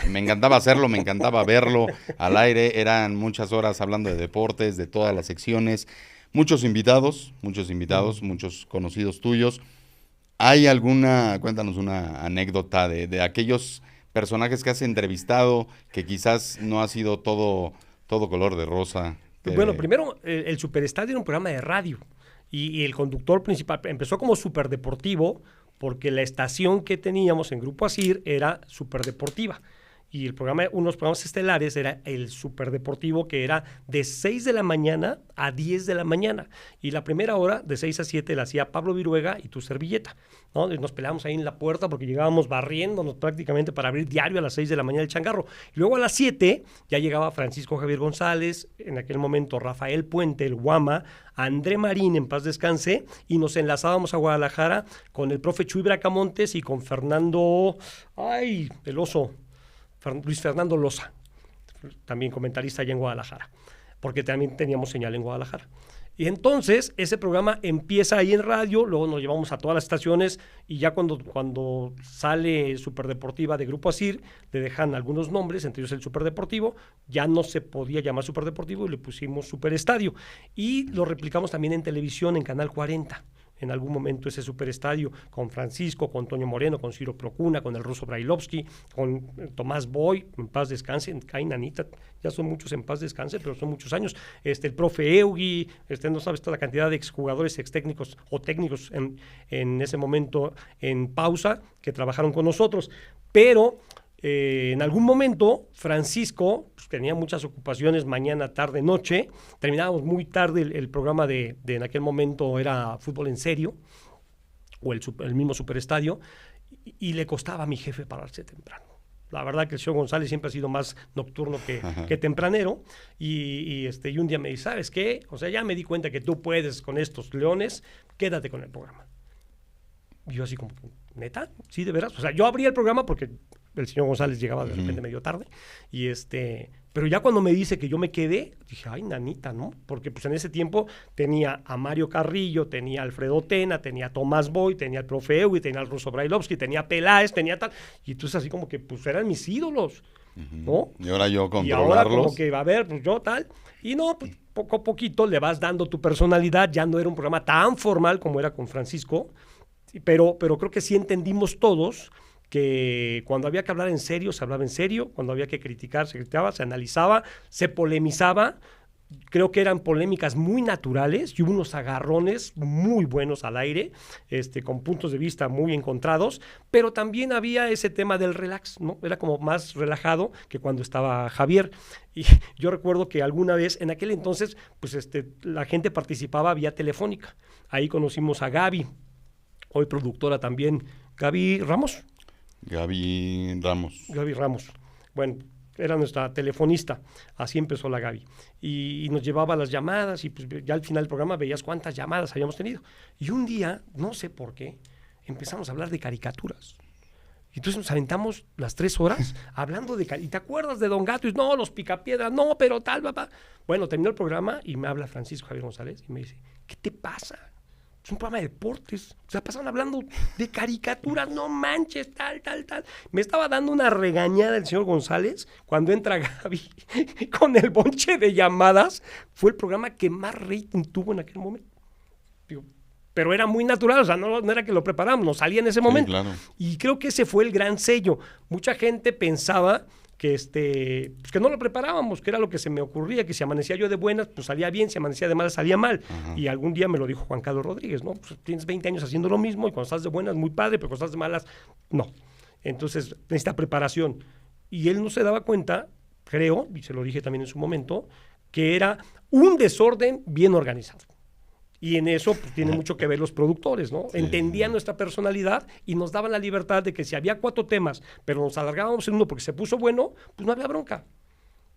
hacerlo, me encantaba verlo al aire, eran muchas horas hablando de deportes, de todas las secciones, muchos invitados, muchos conocidos tuyos. Cuéntanos una anécdota de aquellos personajes que has entrevistado, que quizás no ha sido todo color de rosa? Bueno, primero, el Superestadio era un programa de radio. Y el conductor principal empezó como superdeportivo porque la estación que teníamos en Grupo ASIR era superdeportiva. Y el programa, unos programas estelares era el superdeportivo, que era de 6 de la mañana a 10 de la mañana. Y la primera hora, de 6 a 7, la hacía Pablo Viruega y tu servilleta, ¿no? Y nos peleábamos ahí en la puerta porque llegábamos barriéndonos prácticamente para abrir diario a las 6 de la mañana el changarro. Y luego a las 7 ya llegaba Francisco Javier González, en aquel momento Rafael Puente, el Guama, André Marín, en paz descanse, y nos enlazábamos a Guadalajara con el profe Chuy Bracamontes y con Fernando, el oso, Luis Fernando Loza, también comentarista allá en Guadalajara, porque también teníamos señal en Guadalajara. Y entonces ese programa empieza ahí en radio, luego nos llevamos a todas las estaciones y ya cuando sale Superdeportiva de Grupo ASIR, le dejan algunos nombres, entre ellos el Superdeportivo, ya no se podía llamar Superdeportivo y le pusimos Superestadio. Y lo replicamos también en televisión, en Canal 40. En algún momento ese Superestadio con Francisco, con Toño Moreno, con Ciro Procuna, con el ruso Brailovsky, con Tomás Boy, en paz descanse, Cainanita, ya son muchos en paz descanse, pero son muchos años, el profe Eugui, no sabes toda la cantidad de exjugadores, extécnicos o técnicos en ese momento en pausa que trabajaron con nosotros, pero en algún momento Francisco tenía muchas ocupaciones mañana, tarde, noche, terminábamos muy tarde el programa de en aquel momento era Fútbol en Serio o el mismo Superestadio y le costaba a mi jefe pararse temprano. La verdad que el señor González siempre ha sido más nocturno que tempranero. Y un día me dice, ¿sabes qué? O sea, ya me di cuenta que tú puedes con estos leones, quédate con el programa. Y yo así como, ¿neta? ¿Sí, de veras? O sea, yo abrí el programa porque el señor González llegaba de repente medio tarde. Pero ya cuando me dice que yo me quedé, dije, ay, nanita, ¿no? Porque pues en ese tiempo tenía a Mario Carrillo, tenía a Alfredo Tena, tenía a Tomás Boy, tenía al profe Ewi, tenía al Ruso Brailovsky, tenía a Peláez, tenía tal. Y entonces así como que pues eran mis ídolos, ¿no? Y ahora yo controlarlos. Y ahora como que va a ver, pues yo tal. Y no, pues poco a poquito le vas dando tu personalidad. Ya no era un programa tan formal como era con Francisco, pero creo que sí entendimos todos que cuando había que hablar en serio, se hablaba en serio, cuando había que criticar, se criticaba, se analizaba, se polemizaba. Creo que eran polémicas muy naturales y hubo unos agarrones muy buenos al aire, con puntos de vista muy encontrados, pero también había ese tema del relax, ¿no? Era como más relajado que cuando estaba Javier. Y yo recuerdo que alguna vez, en aquel entonces, pues la gente participaba vía telefónica. Ahí conocimos a Gaby, hoy productora también, Gaby Ramos. Gaby Ramos. Bueno, era nuestra telefonista, así empezó la Gaby. Y nos llevaba las llamadas y pues ya al final del programa veías cuántas llamadas habíamos tenido. Y un día, no sé por qué, empezamos a hablar de caricaturas. Y entonces nos aventamos las 3 horas hablando de ¿y te acuerdas de Don Gato? Y no, los Picapiedras, no, pero tal, papá. Bueno, terminó el programa y me habla Francisco Javier González y me dice, ¿qué te pasa? Es un programa de deportes. O sea, pasaban hablando de caricaturas, no manches, tal. Me estaba dando una regañada el señor González cuando entra Gaby con el bonche de llamadas. Fue el programa que más rating tuvo en aquel momento. Digo, pero era muy natural, o sea, no era que lo preparamos, nos salía en ese momento. Claro. Y creo que ese fue el gran sello. Mucha gente pensaba que pues que no lo preparábamos, que era lo que se me ocurría, que si amanecía yo de buenas, pues salía bien, si amanecía de malas, salía mal. Ajá. Y algún día me lo dijo Juan Carlos Rodríguez, ¿no? Pues tienes 20 años haciendo lo mismo y cuando estás de buenas, muy padre, pero cuando estás de malas, no. Entonces, necesita preparación. Y él no se daba cuenta, creo, y se lo dije también en su momento, que era un desorden bien organizado. Y en eso pues, tiene mucho que ver los productores, ¿no? Sí. Entendían nuestra personalidad y nos daban la libertad de que si había 4 temas, pero nos alargábamos en uno porque se puso bueno, pues no había bronca.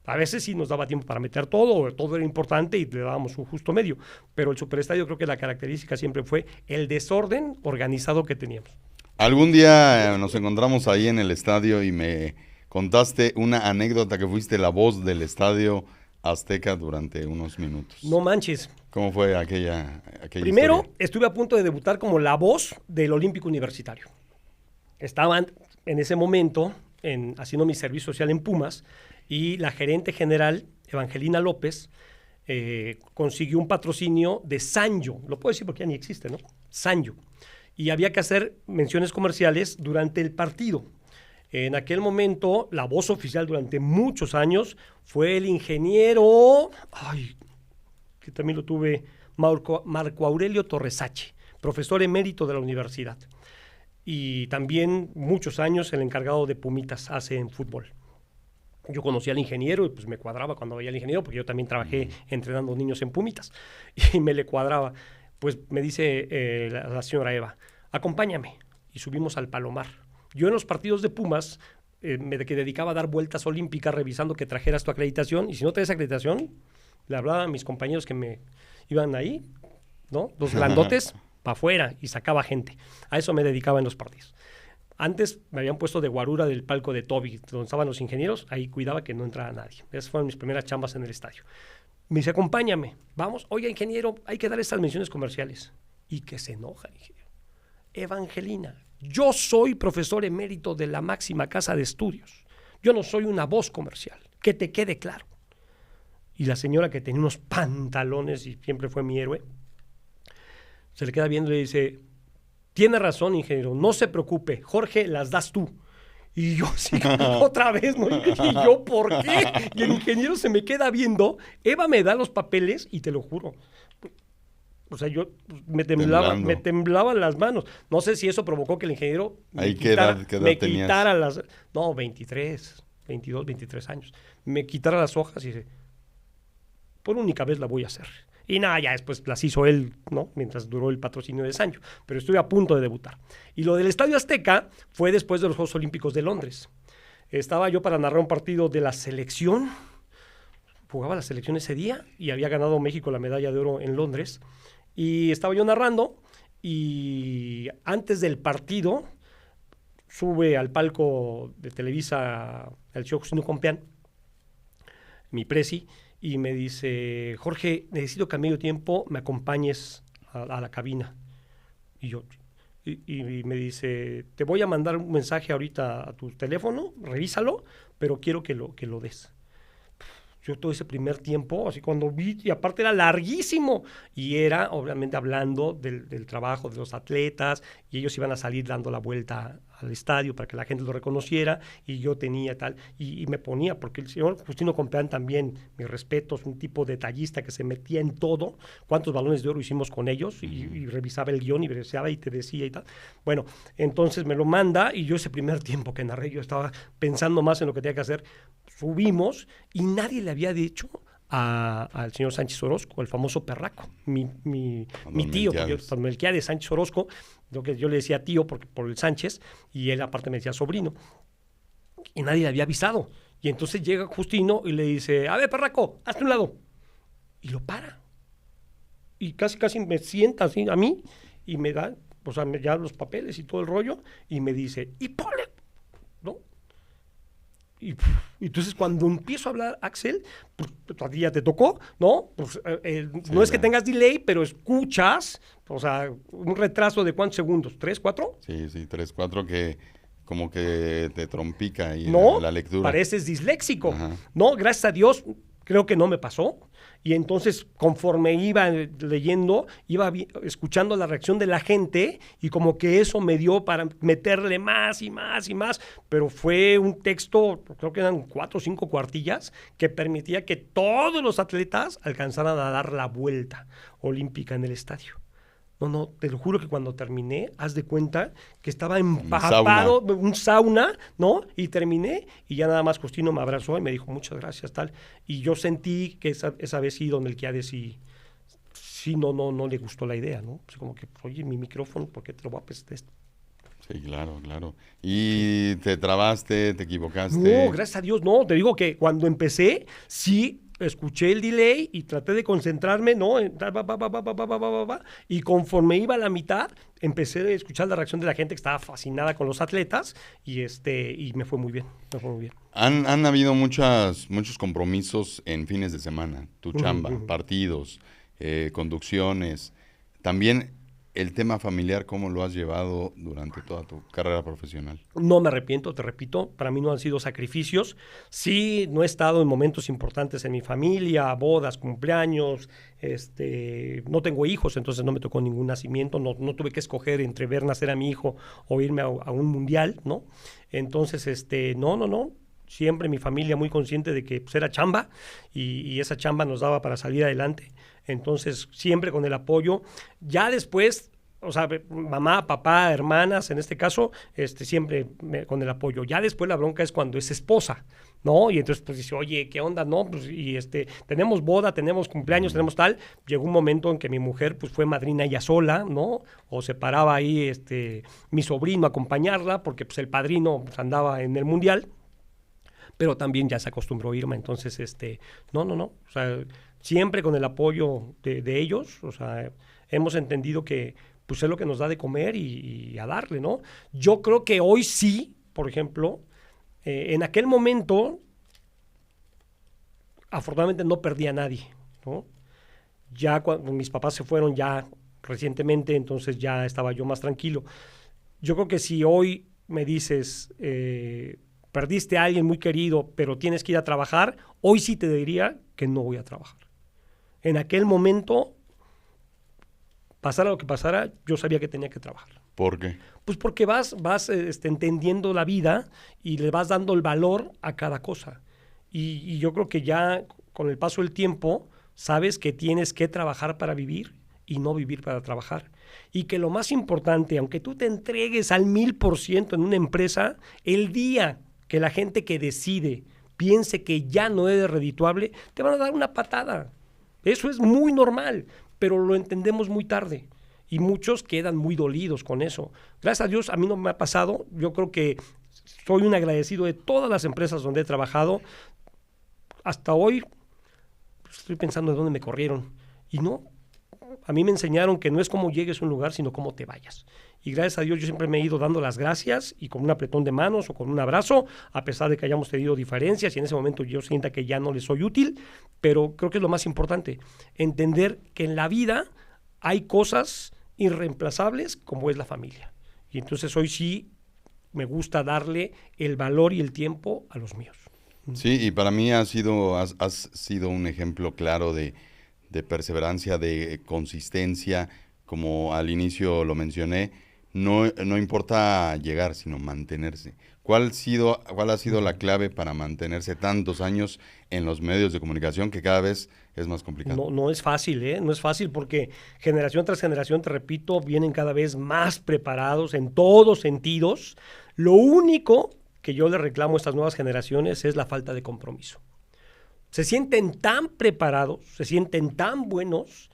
A veces sí nos daba tiempo para meter todo era importante y le dábamos un justo medio. Pero el Superestadio creo que la característica siempre fue el desorden organizado que teníamos. Algún día nos encontramos ahí en el estadio y me contaste una anécdota que fuiste la voz del Estadio Azteca durante unos minutos. No manches. ¿Cómo fue aquella Primero, historia? Estuve a punto de debutar como la voz del Olímpico Universitario. Estaban en ese momento haciendo mi servicio social en Pumas y la gerente general, Evangelina López, consiguió un patrocinio de Sanyo. Lo puedo decir porque ya ni existe, ¿no? Sanyo. Y había que hacer menciones comerciales durante el partido. En aquel momento, la voz oficial durante muchos años fue el ingeniero, que también lo tuve, Marco Aurelio Torresache, profesor emérito de la universidad. Y también muchos años el encargado de Pumitas hace en fútbol. Yo conocí al ingeniero y pues me cuadraba cuando veía al ingeniero, porque yo también trabajé entrenando niños en Pumitas. Y me le cuadraba. Pues me dice la señora Eva, acompáñame. Y subimos al Palomar. Yo en los partidos de Pumas me dedicaba a dar vueltas olímpicas revisando que trajeras tu acreditación, y si no traes acreditación, le hablaba a mis compañeros que me iban ahí, ¿no? Los grandotes, para afuera, y sacaba gente. A eso me dedicaba en los partidos. Antes me habían puesto de guarura del palco de Toby, donde estaban los ingenieros, ahí cuidaba que no entrara nadie. Esas fueron mis primeras chambas en el estadio. Me dice, acompáñame, vamos, oye, ingeniero, hay que dar estas menciones comerciales. Y que se enoja, ingeniero. Evangelina, yo soy profesor emérito de la máxima casa de estudios. Yo no soy una voz comercial, que te quede claro. Y la señora, que tenía unos pantalones y siempre fue mi héroe, se le queda viendo y le dice, tiene razón, ingeniero, no se preocupe, Jorge, las das tú. Y yo así, otra vez, ¿no? Y yo, ¿por qué? Y el ingeniero se me queda viendo, Eva me da los papeles y te lo juro, o sea, yo me temblaban las manos. No sé si eso provocó que el ingeniero quitara las... No, 22, 23 años. Me quitara las hojas y dice, por única vez la voy a hacer. Y nada, ya después las hizo él, ¿no? Mientras duró el patrocinio de Sancho. Pero estuve a punto de debutar. Y lo del Estadio Azteca fue después de los Juegos Olímpicos de Londres. Estaba yo para narrar un partido de la selección. Jugaba la selección ese día y había ganado México la medalla de oro en Londres. Y estaba yo narrando y antes del partido sube al palco de Televisa el señor Justino Compeán, mi presi, y me dice, Jorge, necesito que a medio tiempo me acompañes a la cabina. Y me dice, te voy a mandar un mensaje ahorita a tu teléfono, revísalo, pero quiero que lo des. Yo todo ese primer tiempo, así cuando vi, y aparte era larguísimo, y era obviamente hablando del trabajo de los atletas, y ellos iban a salir dando la vuelta al estadio para que la gente lo reconociera, y yo tenía tal, y me ponía, porque el señor Justino Compeán también, mis respetos, un tipo detallista que se metía en todo, cuántos balones de oro hicimos con ellos, y revisaba el guión, y revisaba y te decía y tal. Bueno, entonces me lo manda, y yo ese primer tiempo que narré, yo estaba pensando más en lo que tenía que hacer. Subimos y nadie le había dicho al señor Sánchez Orozco, el famoso perraco, mi tío, Melquiades Sánchez Orozco, yo le decía tío por el Sánchez, y él aparte me decía sobrino, y nadie le había avisado. Y entonces llega Justino y le dice, a ver, perraco, hazte un lado. Y lo para. Y casi me sienta así a mí, y me da, o sea, ya los papeles y todo el rollo, y me dice, y ponle, ¿no? Y entonces cuando empiezo a hablar, Axel, pues a ti ya te tocó, ¿no? Pues, sí, no es que tengas delay, pero escuchas, o sea, un retraso de ¿cuántos segundos? ¿3, 4? Sí, 3, 4 que como que te trompica ahí no, la lectura. Pareces disléxico. Ajá. No, gracias a Dios, creo que no me pasó. Y entonces, conforme iba leyendo, iba escuchando la reacción de la gente y como que eso me dio para meterle más y más y más. Pero fue un texto, creo que eran 4 o 5 cuartillas, que permitía que todos los atletas alcanzaran a dar la vuelta olímpica en el estadio. No, te lo juro que cuando terminé, haz de cuenta que estaba empapado, un sauna, ¿no? Y terminé y ya nada más Justino me abrazó y me dijo muchas gracias, tal. Y yo sentí que esa vez sí, don Melquiades sí no le gustó la idea, ¿no? Así como que, oye, mi micrófono, ¿por qué te lo voy a prestar esto? Sí, claro. ¿Y te trabaste, te equivocaste? No, gracias a Dios, no. Te digo que cuando empecé, sí escuché el delay y traté de concentrarme, ¿no? Y conforme iba a la mitad, empecé a escuchar la reacción de la gente que estaba fascinada con los atletas y me fue muy bien, Han habido muchos compromisos en fines de semana, tu chamba, partidos, conducciones, también el tema familiar, ¿cómo lo has llevado durante toda tu carrera profesional? No me arrepiento, te repito, para mí no han sido sacrificios. Sí, no he estado en momentos importantes en mi familia, bodas, cumpleaños, no tengo hijos, entonces no me tocó ningún nacimiento, no tuve que escoger entre ver nacer a mi hijo o irme a un mundial, ¿no? Entonces, no. Siempre mi familia muy consciente de que pues, era chamba y esa chamba nos daba para salir adelante. Entonces, siempre con el apoyo. Ya después, o sea, mamá, papá, hermanas, en este caso, siempre con el apoyo. Ya después la bronca es cuando es esposa, ¿no? Y entonces, pues dice, oye, ¿qué onda? No, pues, y tenemos boda, tenemos cumpleaños, tenemos tal. Llegó un momento en que mi mujer, pues, fue madrina ella sola, ¿no? O se paraba ahí, mi sobrino a acompañarla, porque, pues, el padrino pues, andaba en el mundial. Pero también ya se acostumbró Irma, entonces, no, o sea, siempre con el apoyo de ellos, o sea, hemos entendido que, pues, es lo que nos da de comer y a darle, ¿no? Yo creo que hoy sí, por ejemplo, en aquel momento, afortunadamente no perdí a nadie, ¿no? Ya cuando mis papás se fueron ya recientemente, entonces ya estaba yo más tranquilo. Yo creo que si hoy me dices... perdiste a alguien muy querido, pero tienes que ir a trabajar, hoy sí te diría que no voy a trabajar. En aquel momento, pasara lo que pasara, yo sabía que tenía que trabajar. ¿Por qué? Pues porque vas entendiendo la vida y le vas dando el valor a cada cosa. Y yo creo que ya con el paso del tiempo, sabes que tienes que trabajar para vivir y no vivir para trabajar. Y que lo más importante, aunque tú te entregues al 1000% en una empresa, el día que la gente que decide piense que ya no es redituable, te van a dar una patada. Eso es muy normal, pero lo entendemos muy tarde. Y muchos quedan muy dolidos con eso. Gracias a Dios, a mí no me ha pasado. Yo creo que soy un agradecido de todas las empresas donde he trabajado. Hasta hoy estoy pensando en dónde me corrieron. Y no, a mí me enseñaron que no es cómo llegues a un lugar, sino cómo te vayas. Y gracias a Dios yo siempre me he ido dando las gracias y con un apretón de manos o con un abrazo, a pesar de que hayamos tenido diferencias y en ese momento yo sienta que ya no les soy útil, pero creo que es lo más importante, entender que en la vida hay cosas irreemplazables como es la familia. Y entonces hoy sí me gusta darle el valor y el tiempo a los míos. Sí, y para mí has sido un ejemplo claro de perseverancia, de consistencia, como al inicio lo mencioné, no importa llegar, sino mantenerse. ¿Cuál ha sido la clave para mantenerse tantos años en los medios de comunicación que cada vez es más complicado? No es fácil, ¿eh? No es fácil porque generación tras generación, te repito, vienen cada vez más preparados en todos sentidos. Lo único que yo le reclamo a estas nuevas generaciones es la falta de compromiso. Se sienten tan preparados, se sienten tan buenos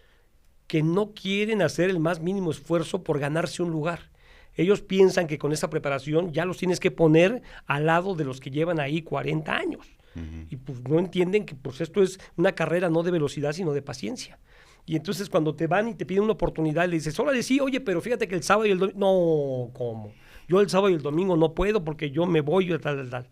que no quieren hacer el más mínimo esfuerzo por ganarse un lugar. Ellos piensan que con esa preparación ya los tienes que poner al lado de los que llevan ahí 40 años. Uh-huh. Y pues no entienden que pues esto es una carrera no de velocidad, sino de paciencia. Y entonces cuando te van y te piden una oportunidad, le dices, órale, sí, oye, pero fíjate que el sábado y el domingo... No, ¿cómo? Yo el sábado y el domingo no puedo porque yo me voy y tal.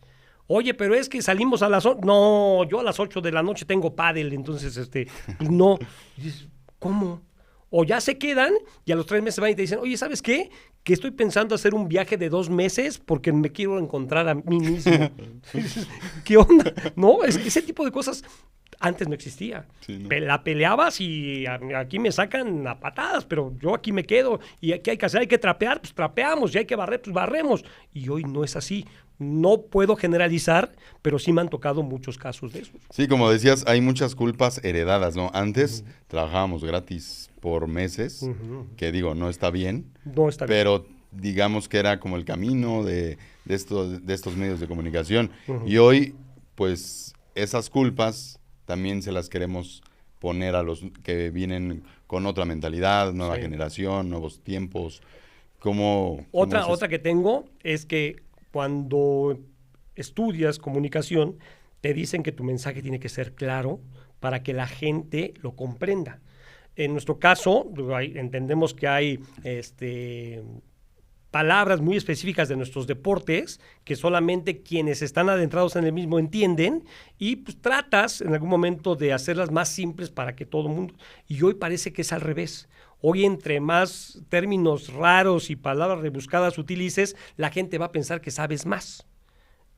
Oye, pero es que salimos a las 8. No, yo a las 8 de la noche tengo pádel, entonces, pues no. Y dices, ¿cómo? O ya se quedan y a los 3 meses van y te dicen, oye, ¿sabes qué? Que estoy pensando hacer un viaje de 2 meses porque me quiero encontrar a mí mismo. ¿Qué onda? No, ese tipo de cosas antes no existía. Sí, ¿no? La peleabas y aquí me sacan a patadas, pero yo aquí me quedo. Y aquí hay que hacer, hay que trapear, pues trapeamos. Y hay que barrer, pues barremos. Y hoy no es así. No puedo generalizar, pero sí me han tocado muchos casos de esos. Sí, como decías, hay muchas culpas heredadas, ¿no? Antes trabajábamos gratis por meses, que digo, no está bien. No está bien. Pero digamos que era como el camino de estos medios de comunicación. Y hoy, pues, esas culpas también se las queremos poner a los que vienen con otra mentalidad, nueva generación, nuevos tiempos. Otra que tengo es que cuando estudias comunicación, te dicen que tu mensaje tiene que ser claro para que la gente lo comprenda. En nuestro caso, entendemos que hay palabras muy específicas de nuestros deportes que solamente quienes están adentrados en el mismo entienden y pues tratas en algún momento de hacerlas más simples para que todo el mundo... Y hoy parece que es al revés. Hoy entre más términos raros y palabras rebuscadas utilices, la gente va a pensar que sabes más.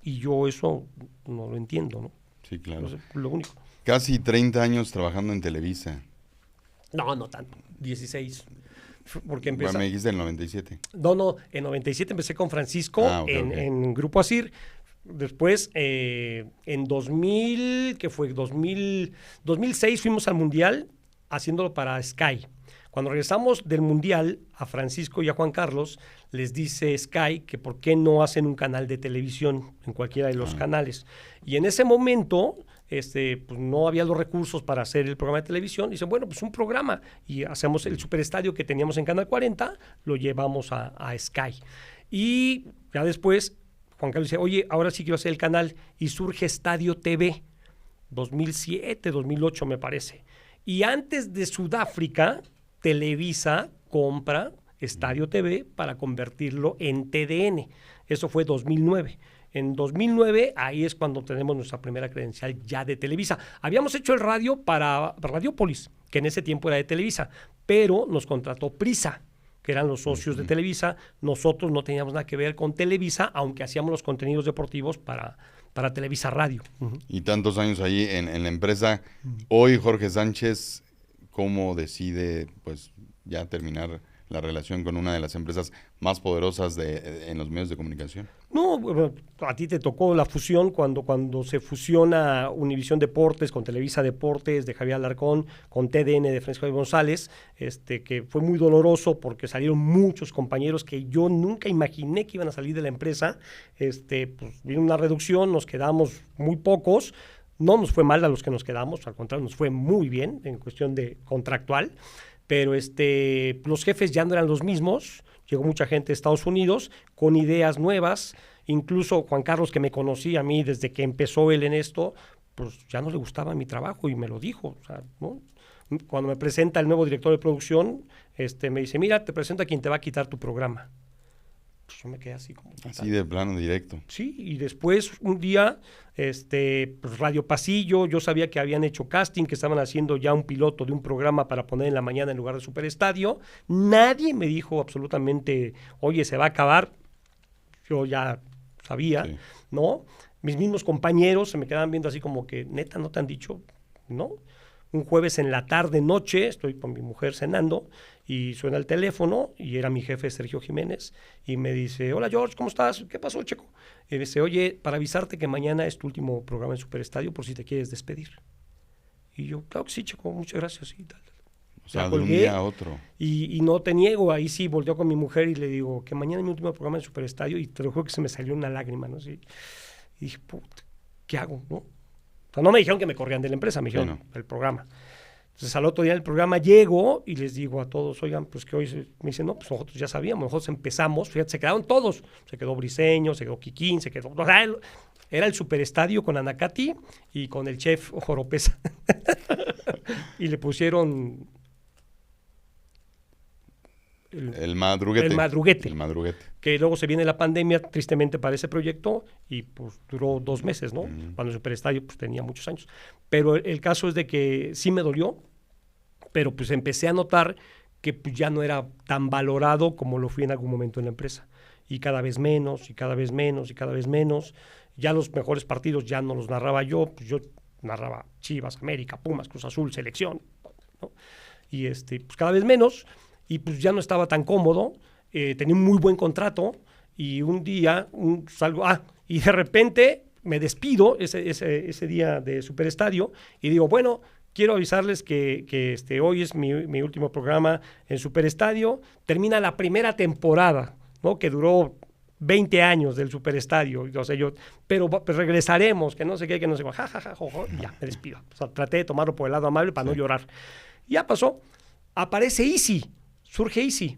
Y yo eso no lo entiendo, ¿no? Sí, claro. No sé, lo único. Casi 30 años trabajando en Televisa. No tanto. 16. Porque me dijiste el 97. No, en 97 empecé con Francisco en Grupo Asir. Después, en 2000, ¿qué fue? 2006 fuimos al Mundial haciéndolo para Sky. Cuando regresamos del Mundial, a Francisco y a Juan Carlos les dice Sky que por qué no hacen un canal de televisión en cualquiera de los canales. Y en ese momento... pues no había los recursos para hacer el programa de televisión. Dice, bueno, pues un programa. Y hacemos el superestadio que teníamos en Canal 40, lo llevamos a Sky. Y ya después, Juan Carlos dice, oye, ahora sí quiero hacer el canal. Y surge Estadio TV, 2007, 2008 me parece. Y antes de Sudáfrica, Televisa compra Estadio TV para convertirlo en TDN. Eso fue 2009. En 2009, ahí es cuando tenemos nuestra primera credencial ya de Televisa. Habíamos hecho el radio para Radiopolis, que en ese tiempo era de Televisa, pero nos contrató Prisa, que eran los socios de Televisa. Nosotros no teníamos nada que ver con Televisa, aunque hacíamos los contenidos deportivos para Televisa Radio. Y tantos años ahí en la empresa. Hoy Jorge Sánchez, ¿cómo decide pues ya terminar la relación con una de las empresas más poderosas en los medios de comunicación? No, bueno, a ti te tocó la fusión cuando se fusiona Univisión Deportes con Televisa Deportes de Javier Alarcón, con TDN de Francisco González, que fue muy doloroso porque salieron muchos compañeros que yo nunca imaginé que iban a salir de la empresa. Pues vino una reducción, nos quedamos muy pocos. No nos fue mal a los que nos quedamos, al contrario, nos fue muy bien en cuestión de contractual. Pero los jefes ya no eran los mismos. Llegó mucha gente de Estados Unidos con ideas nuevas, incluso Juan Carlos, que me conocía a mí desde que empezó él en esto, pues ya no le gustaba mi trabajo y me lo dijo, o sea, ¿no? Cuando me presenta el nuevo director de producción, me dice, mira, te presento a quien te va a quitar tu programa. Pues yo me quedé así como... Así de plano, directo. Sí, y después un día, pues Radio Pasillo, yo sabía que habían hecho casting, que estaban haciendo ya un piloto de un programa para poner en la mañana en lugar de Superestadio. Nadie me dijo absolutamente, oye, se va a acabar. Yo ya sabía, sí, ¿no? Mis mismos compañeros se me quedaban viendo así como que, neta, ¿no te han dicho? ¿No? Un jueves en la tarde, noche, estoy con mi mujer cenando y suena el teléfono y era mi jefe Sergio Jiménez y me dice, hola George, ¿cómo estás? ¿Qué pasó, Checo? Y me dice, oye, para avisarte que mañana es tu último programa en Superestadio por si te quieres despedir. Y yo, claro que sí, Checo, muchas gracias. Y tal. O sea, de un día a otro. Y no te niego, ahí sí volteó con mi mujer y le digo que mañana es mi último programa en Superestadio y te lo juro que se me salió una lágrima, ¿no? Sí. Y dije, puta, ¿qué hago, no? O sea, no me dijeron que me corrían de la empresa, me dijeron el programa. Entonces, al otro día del programa llego y les digo a todos, oigan, pues que hoy me dicen, no, pues nosotros ya sabíamos, nosotros empezamos, fíjate, se quedaron todos. Se quedó Briseño, se quedó Kikín, se quedó... O sea, era el Superestadio con Anacati y con el chef Joropesa. Y le pusieron... El madruguete. El madruguete. El madruguete. Que luego se viene la pandemia, tristemente, para ese proyecto y pues duró 2 meses, ¿no? Cuando el Superestadio pues tenía muchos años. Pero el caso es de que sí me dolió, pero pues empecé a notar que pues, ya no era tan valorado como lo fui en algún momento en la empresa. Y cada vez menos, y cada vez menos, y cada vez menos. Ya los mejores partidos ya no los narraba yo, pues yo narraba Chivas, América, Pumas, Cruz Azul, Selección, ¿no? Y pues cada vez menos. Y pues ya no estaba tan cómodo, tenía un muy buen contrato y un día salgo, y de repente me despido ese día de Superestadio y digo, bueno, quiero avisarles que hoy es mi último programa en Superestadio, termina la primera temporada, ¿no? Que duró 20 años del Superestadio, o sea, pero regresaremos, que no sé qué, que no sé qué, y ya, me despido. O sea, traté de tomarlo por el lado amable para no llorar. Ya pasó, aparece Easy. Surge Easy.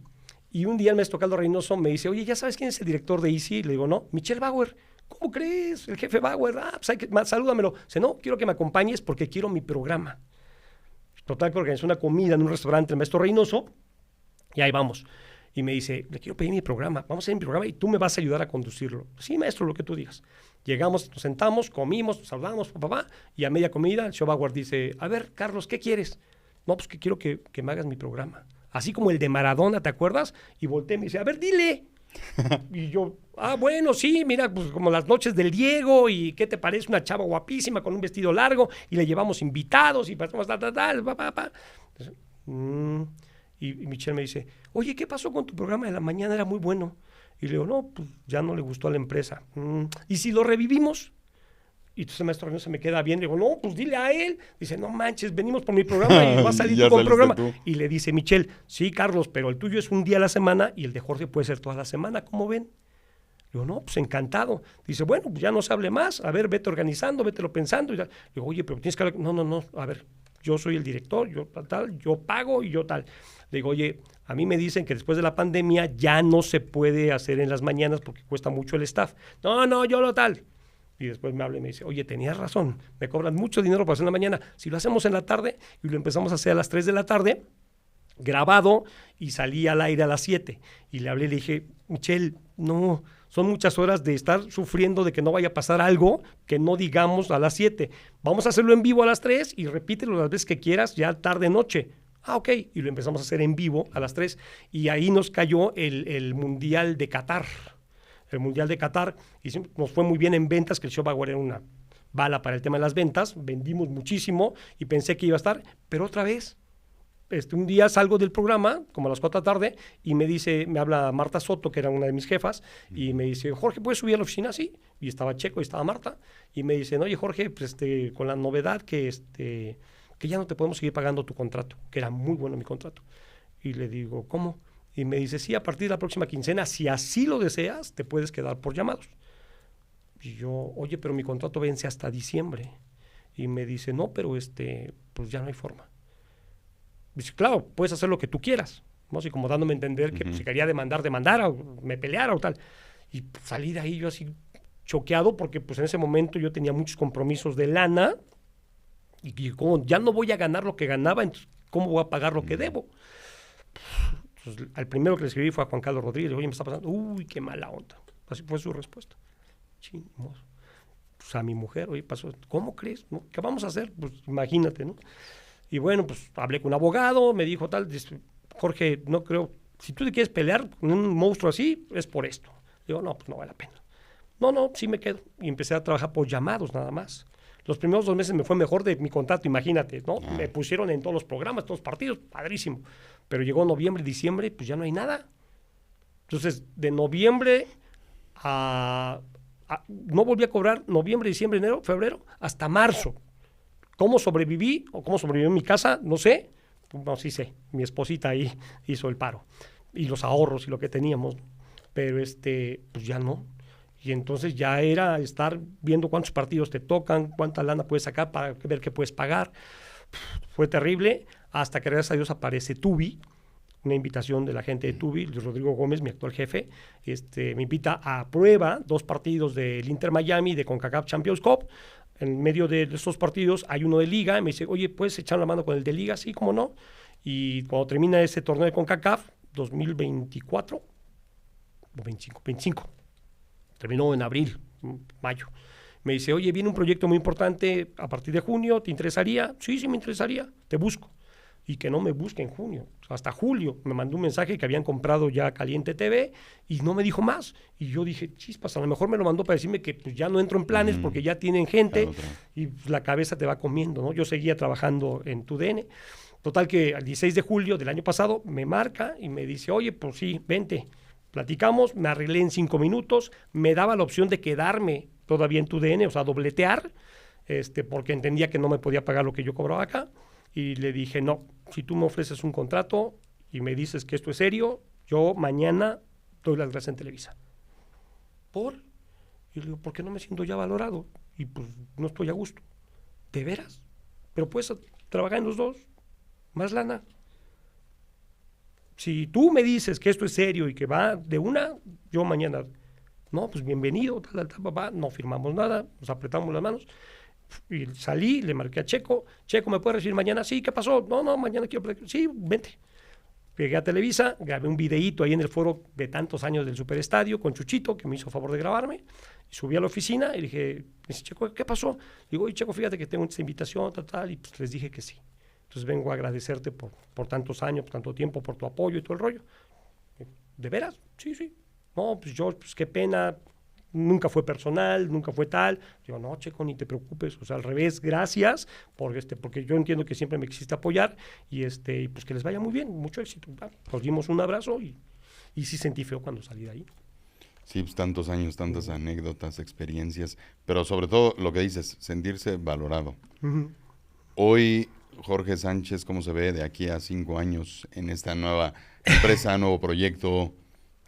Y un día el maestro Caldo Reynoso me dice, oye, ¿ya sabes quién es el director de Easy? Le digo, no, Michel Bauer. ¿Cómo crees? El jefe Bauer. Pues salúdamelo. Dice, no, quiero que me acompañes porque quiero mi programa. Total, que organizó una comida en un restaurante el maestro Reynoso y ahí vamos. Y me dice, le quiero pedir mi programa. Vamos a hacer mi programa y tú me vas a ayudar a conducirlo. Sí, maestro, lo que tú digas. Llegamos, nos sentamos, comimos, nos saludamos, papá, y a media comida el show Bauer dice, a ver, Carlos, ¿qué quieres? No, pues que quiero que me hagas mi programa. Así como el de Maradona, ¿te acuerdas? Y volteé y me dice, a ver, dile. Y yo, bueno, sí, mira, pues como las noches del Diego, y ¿qué te parece? Una chava guapísima con un vestido largo, y le llevamos invitados, y pasamos tal. Y Michelle me dice, oye, ¿qué pasó con tu programa de la mañana? Era muy bueno. Y le digo, no, pues ya no le gustó a la empresa. ¿Y si lo revivimos? Y entonces el maestro no se me queda bien. Le digo, no, pues dile a él. Dice, no manches, venimos por mi programa y va a salir tú con programa. Tú. Y le dice Michelle, sí, Carlos, pero el tuyo es un día a la semana y el de Jorge puede ser toda la semana. ¿Cómo ven? Le digo, no, pues encantado. Dice, bueno, pues ya no se hable más. A ver, vete organizando, vételo pensando. Y le digo, oye, pero tienes que hablar. No. A ver, yo soy el director, yo tal, yo pago y yo tal. Le digo, oye, a mí me dicen que después de la pandemia ya no se puede hacer en las mañanas porque cuesta mucho el staff. No, yo lo tal. Y después me habla y me dice, oye, tenías razón, me cobran mucho dinero para hacer en la mañana. Si lo hacemos en la tarde, y lo empezamos a hacer a las 3 de la tarde, grabado, y salí al aire a las 7. Y le hablé y le dije, Michelle, no, son muchas horas de estar sufriendo de que no vaya a pasar algo que no digamos a las 7. Vamos a hacerlo en vivo a las 3 y repítelo las veces que quieras, ya tarde, noche. Ok. Y lo empezamos a hacer en vivo a las 3. Y ahí nos cayó el Mundial de Qatar. El Mundial de Qatar, y nos fue muy bien en ventas, que el show Bauer era una bala para el tema de las ventas, vendimos muchísimo y pensé que iba a estar, pero otra vez, un día salgo del programa, como a las 4 de la tarde, y me habla Marta Soto, que era una de mis jefas, y me dice, Jorge, ¿puedes subir a la oficina? Sí, y estaba Checo y estaba Marta, y me dicen, oye, Jorge, pues con la novedad que ya no te podemos seguir pagando tu contrato, que era muy bueno mi contrato. Y le digo, ¿cómo? Y me dice, sí, a partir de la próxima quincena, si así lo deseas, te puedes quedar por llamados. Y yo, oye, pero mi contrato vence hasta diciembre. Y me dice, no, pero pues ya no hay forma. Dice, claro, puedes hacer lo que tú quieras, ¿no? Así como dándome a entender que pues, si quería demandara o me peleara o tal. Y pues, salí de ahí yo así choqueado porque pues en ese momento yo tenía muchos compromisos de lana y como ya no voy a ganar lo que ganaba, entonces ¿cómo voy a pagar lo que debo? Entonces, al primero que le escribí fue a Juan Carlos Rodríguez. Oye, me está pasando. Uy, qué mala onda. Así fue su respuesta. Chingos. Pues a mi mujer, oye, pasó. ¿Cómo crees? ¿No? ¿Qué vamos a hacer? Pues imagínate, ¿no? Y bueno, pues hablé con un abogado, me dijo tal, dice, Jorge, no creo, si tú te quieres pelear con un monstruo así, es por esto. Digo, no, pues no vale la pena. No, sí me quedo. Y empecé a trabajar por llamados nada más. Los primeros 2 meses me fue mejor de mi contrato, imagínate, ¿no? Me pusieron en todos los programas, todos los partidos, padrísimo. Pero llegó noviembre, diciembre, pues ya no hay nada. Entonces, de noviembre no volví a cobrar noviembre, diciembre, enero, febrero, hasta marzo. ¿Cómo sobreviví o cómo sobrevivió en mi casa? No sé. No, sí sé. Mi esposita ahí hizo el paro. Y los ahorros y lo que teníamos. Pero pues ya no. Y entonces ya era estar viendo cuántos partidos te tocan, cuánta lana puedes sacar para ver qué puedes pagar. Fue terrible hasta que gracias a Dios aparece Tubi, una invitación de la gente de Tubi, Luis Rodrigo Gómez, mi actual jefe, me invita a prueba 2 partidos del Inter Miami de CONCACAF Champions Cup. En medio de estos partidos hay uno de Liga, y me dice, oye, ¿puedes echar la mano con el de Liga? Sí, ¿cómo no? Y cuando termina ese torneo de CONCACAF, 2024, o 25, terminó en abril, mayo. Me dice, oye, viene un proyecto muy importante a partir de junio, ¿te interesaría? Sí, me interesaría, te busco. Y que no me busque en junio, hasta julio. Me mandó un mensaje que habían comprado ya Caliente TV y no me dijo más. Y yo dije, chispas, a lo mejor me lo mandó para decirme que pues, ya no entro en planes porque ya tienen gente y pues, la cabeza te va comiendo, ¿no? Yo seguía trabajando en TUDN. Total que el 16 de julio del año pasado me marca y me dice, oye, pues sí, vente. Platicamos, me arreglé en 5 minutos, me daba la opción de quedarme todavía en TUDN, o sea, dobletear, porque entendía que no me podía pagar lo que yo cobraba acá. Y le dije, no, si tú me ofreces un contrato y me dices que esto es serio, yo mañana doy las gracias en Televisa. ¿Por? Y le digo, ¿por qué no me siento ya valorado? Y pues no estoy a gusto. ¿De veras? Pero puedes trabajar en los dos, más lana. Si tú me dices que esto es serio y que va de una, yo mañana, no, pues bienvenido, no firmamos nada, nos apretamos las manos. Y salí, le marqué a Checo, ¿me puedes recibir mañana? Sí, ¿qué pasó? No, mañana quiero... Sí, vente. Llegué a Televisa, grabé un videíto ahí en el foro de tantos años del Superestadio con Chuchito, que me hizo favor de grabarme, y subí a la oficina y dije, me dice, Checo, ¿qué pasó? Digo, oye, Checo, fíjate que tengo esta invitación, y pues les dije que sí. Entonces vengo a agradecerte por tantos años, por tanto tiempo, por tu apoyo y todo el rollo. ¿De veras? Sí. No, pues yo, pues qué pena... Nunca fue personal, nunca fue tal. Digo, no, Checo, ni te preocupes. O sea, al revés, gracias, porque yo entiendo que siempre me quisiste apoyar y pues que les vaya muy bien, mucho éxito. Nos dimos un abrazo y sí sentí feo cuando salí de ahí. Sí, pues tantos años, tantas anécdotas, experiencias, pero sobre todo lo que dices, sentirse valorado. Hoy, Jorge Sánchez, ¿cómo se ve de aquí a 5 años en esta nueva empresa, nuevo proyecto?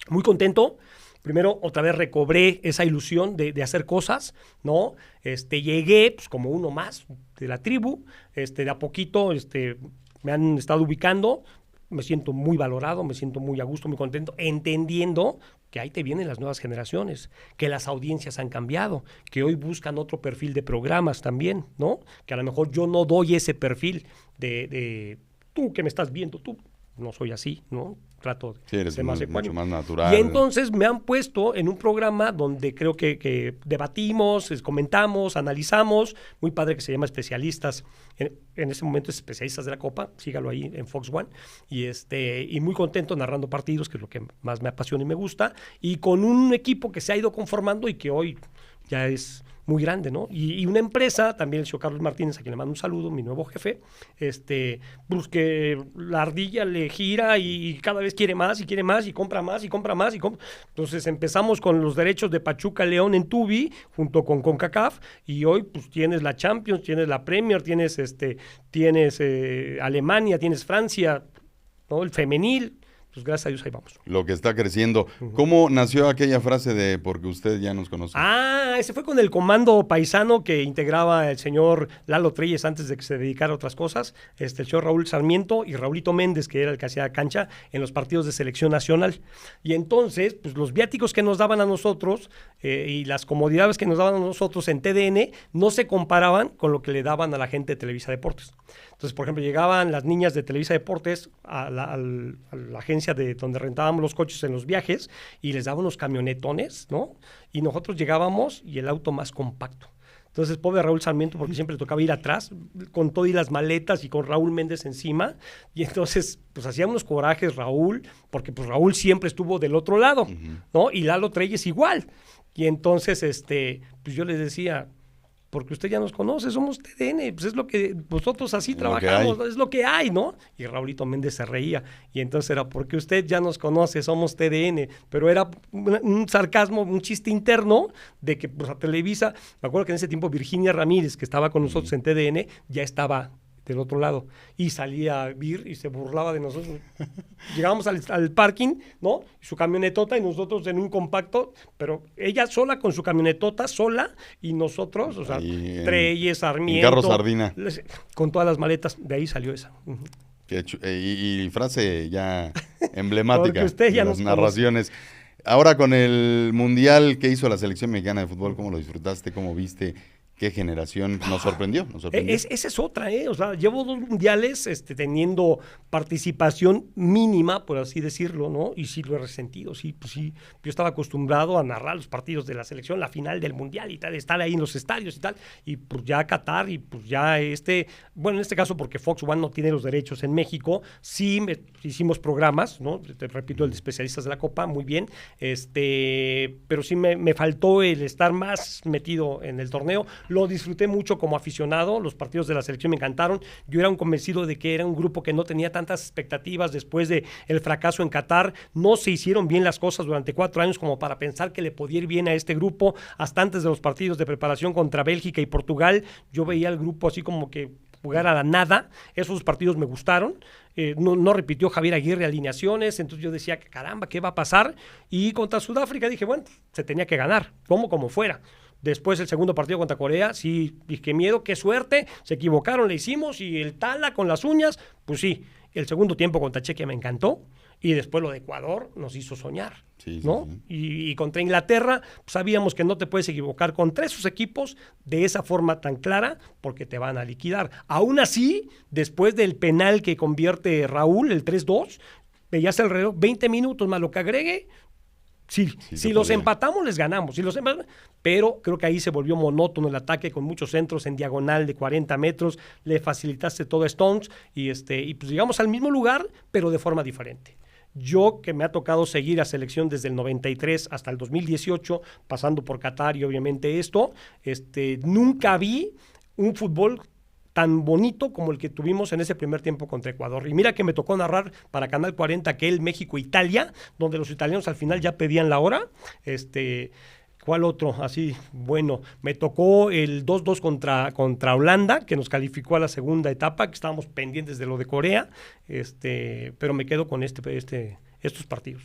Muy contento. Primero, otra vez recobré esa ilusión de hacer cosas, ¿no? Llegué, pues, como uno más de la tribu, de a poquito, me han estado ubicando, me siento muy valorado, me siento muy a gusto, muy contento, entendiendo que ahí te vienen las nuevas generaciones, que las audiencias han cambiado, que hoy buscan otro perfil de programas también, ¿no? Que a lo mejor yo no doy ese perfil de tú que me estás viendo, tú, no soy así, ¿no? Trato de ser mucho más natural. Y entonces me han puesto en un programa donde creo que debatimos, comentamos, analizamos, muy padre, que se llama Especialistas, en ese momento es Especialistas de la Copa, sígalo ahí en Fox One, y muy contento narrando partidos, que es lo que más me apasiona y me gusta, y con un equipo que se ha ido conformando y que hoy ya es muy grande, ¿no? Y una empresa, también el señor Carlos Martínez, a quien le mando un saludo, mi nuevo jefe, pues que la ardilla le gira y cada vez quiere más y compra más. Entonces empezamos con los derechos de Pachuca León en Tubi, junto con CONCACAF, y hoy pues tienes la Champions, tienes la Premier, tienes Alemania, tienes Francia, ¿no? El femenil, pues gracias a Dios ahí vamos. Lo que está creciendo. ¿Cómo nació aquella frase de porque usted ya nos conoce? Ese fue con el comando paisano que integraba el señor Lalo Treyes antes de que se dedicara a otras cosas, el señor Raúl Sarmiento y Raulito Méndez, que era el que hacía cancha en los partidos de selección nacional. Y entonces, pues los viáticos que nos daban a nosotros y las comodidades que nos daban a nosotros en TDN no se comparaban con lo que le daban a la gente de Televisa Deportes. Entonces, por ejemplo, llegaban las niñas de Televisa Deportes a la agencia de donde rentábamos los coches en los viajes y les daban unos camionetones, ¿no? Y nosotros llegábamos y el auto más compacto. Entonces, pobre Raúl Sarmiento, porque siempre le tocaba ir atrás, con todo y las maletas y con Raúl Méndez encima. Y entonces, pues hacía unos corajes Raúl, porque pues Raúl siempre estuvo del otro lado, ¿no? Y Lalo Treyes igual. Y entonces, pues yo les decía, porque usted ya nos conoce, somos TDN, pues es lo que nosotros así trabajamos, es lo que hay, ¿no? Y Raulito Méndez se reía, y entonces era porque usted ya nos conoce, somos TDN, pero era un sarcasmo, un chiste interno de que pues a Televisa, me acuerdo que en ese tiempo Virginia Ramírez, que estaba con nosotros en TDN, ya estaba del otro lado, y salía Vir y se burlaba de nosotros. Llegábamos al parking, ¿no? Su camionetota y nosotros en un compacto, pero ella sola con su camionetota sola y nosotros, o sea, Treyes, Sarmiento. Carro sardina. Con todas las maletas, de ahí salió esa. Y frase ya emblemática usted ya de las narraciones. Ahora con el Mundial que hizo la selección mexicana de fútbol, ¿cómo lo disfrutaste? ¿Cómo viste? ¿Qué generación nos sorprendió? Esa es otra, ¿eh? O sea, llevo 2 mundiales teniendo participación mínima, por así decirlo, ¿no? Y sí lo he resentido, sí, pues sí. Yo estaba acostumbrado a narrar los partidos de la selección, la final del mundial y tal, estar ahí en los estadios y tal, y pues ya Qatar y pues ya bueno, en este caso porque Fox One no tiene los derechos en México, sí hicimos programas, ¿no? Te repito, el de especialistas de la Copa, muy bien, pero sí me faltó el estar más metido en el torneo. Lo disfruté mucho como aficionado, los partidos de la selección me encantaron. Yo era un convencido de que era un grupo que no tenía tantas expectativas después de el fracaso en Qatar. No se hicieron bien las cosas durante 4 años como para pensar que le podía ir bien a este grupo. Hasta antes de los partidos de preparación contra Bélgica y Portugal, yo veía al grupo así como que jugar a la nada. Esos partidos me gustaron. No repitió Javier Aguirre alineaciones, entonces yo decía, caramba, ¿qué va a pasar? Y contra Sudáfrica dije, bueno, se tenía que ganar, como fuera. Después el segundo partido contra Corea, sí, dije, qué miedo, qué suerte, se equivocaron, le hicimos, y el Tala con las uñas, pues sí. El segundo tiempo contra Chequia me encantó, y después lo de Ecuador nos hizo soñar, ¿no? Sí. Y contra Inglaterra, pues sabíamos que no te puedes equivocar contra esos equipos de esa forma tan clara, porque te van a liquidar. Aún así, después del penal que convierte Raúl, el 3-2, veías el reloj, 20 minutos más lo que agregue. Sí, si los empatamos, les ganamos. Pero creo que ahí se volvió monótono el ataque con muchos centros en diagonal de 40 metros. Le facilitaste todo a Stones y pues llegamos al mismo lugar, pero de forma diferente. Yo, que me ha tocado seguir a selección desde el 93 hasta el 2018, pasando por Qatar y obviamente nunca vi un fútbol tan bonito como el que tuvimos en ese primer tiempo contra Ecuador. Y mira que me tocó narrar para Canal 40 aquel México-Italia, donde los italianos al final ya pedían la hora. ¿Cuál otro? Así, bueno, me tocó el 2-2 contra Holanda, que nos calificó a la segunda etapa, que estábamos pendientes de lo de Corea, pero me quedo con estos partidos.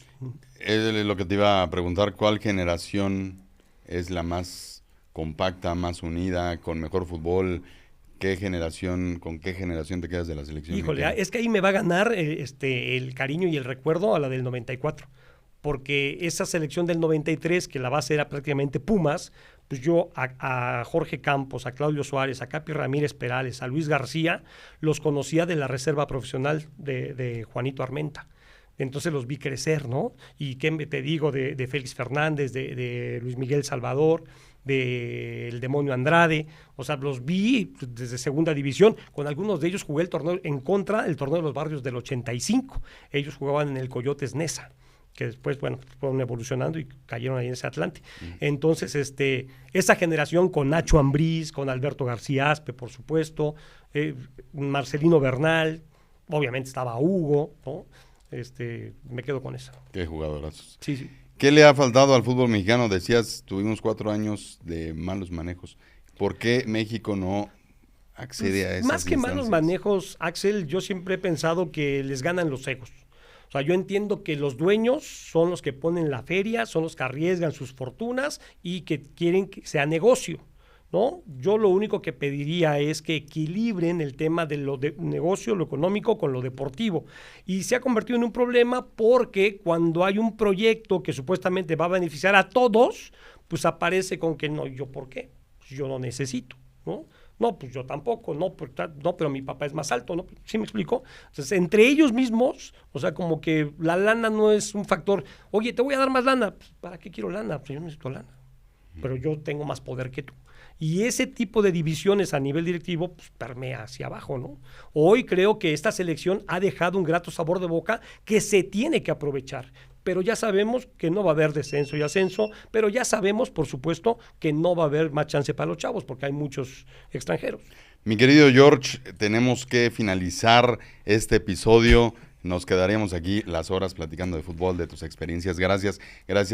Es lo que te iba a preguntar, ¿cuál generación es la más compacta, más unida, con mejor fútbol? ¿Con qué generación te quedas de la selección? Híjole, es que ahí me va a ganar el cariño y el recuerdo a la del 94, porque esa selección del 93, que la base era prácticamente Pumas, pues yo a Jorge Campos, a Claudio Suárez, a Capi Ramírez Perales, a Luis García, los conocía de la reserva profesional de Juanito Armenta. Entonces los vi crecer, ¿no? Y qué te digo de Félix Fernández, de Luis Miguel Salvador, del Demonio Andrade, o sea, los vi desde segunda división. Con algunos de ellos jugué el torneo el torneo de los barrios del 85. Ellos jugaban en el Coyotes Nesa, que después, bueno, fueron evolucionando y cayeron ahí en ese Atlante. Entonces, esa generación con Nacho Ambriz, con Alberto García Aspe, por supuesto, Marcelino Bernal, obviamente estaba Hugo, ¿no? Me quedo con eso. Qué jugadorazos. Sí. ¿Qué le ha faltado al fútbol mexicano? Decías, tuvimos 4 años de malos manejos. ¿Por qué México no accede a esas Más que instancias? malos manejos, Axel, yo siempre he pensado que les ganan los egos. O sea, yo entiendo que los dueños son los que ponen la feria, son los que arriesgan sus fortunas y que quieren que sea negocio, ¿no? Yo lo único que pediría es que equilibren el tema de lo de negocio, lo económico con lo deportivo. Y se ha convertido en un problema porque cuando hay un proyecto que supuestamente va a beneficiar a todos, pues aparece con que no, ¿yo por qué? Pues yo no necesito, ¿no? No, pues yo tampoco, no, pero mi papá es más alto, ¿no? ¿Sí me explico? Entonces, entre ellos mismos, o sea, como que la lana no es un factor. Oye, te voy a dar más lana. Pues, ¿para qué quiero lana? Pues yo no necesito lana, pero yo tengo más poder que tú. Y ese tipo de divisiones a nivel directivo pues, permea hacia abajo, ¿no? Hoy creo que esta selección ha dejado un grato sabor de boca que se tiene que aprovechar. Pero ya sabemos que no va a haber descenso y ascenso, pero ya sabemos, por supuesto, que no va a haber más chance para los chavos, porque hay muchos extranjeros. Mi querido George, tenemos que finalizar este episodio. Nos quedaríamos aquí las horas platicando de fútbol, de tus experiencias. Gracias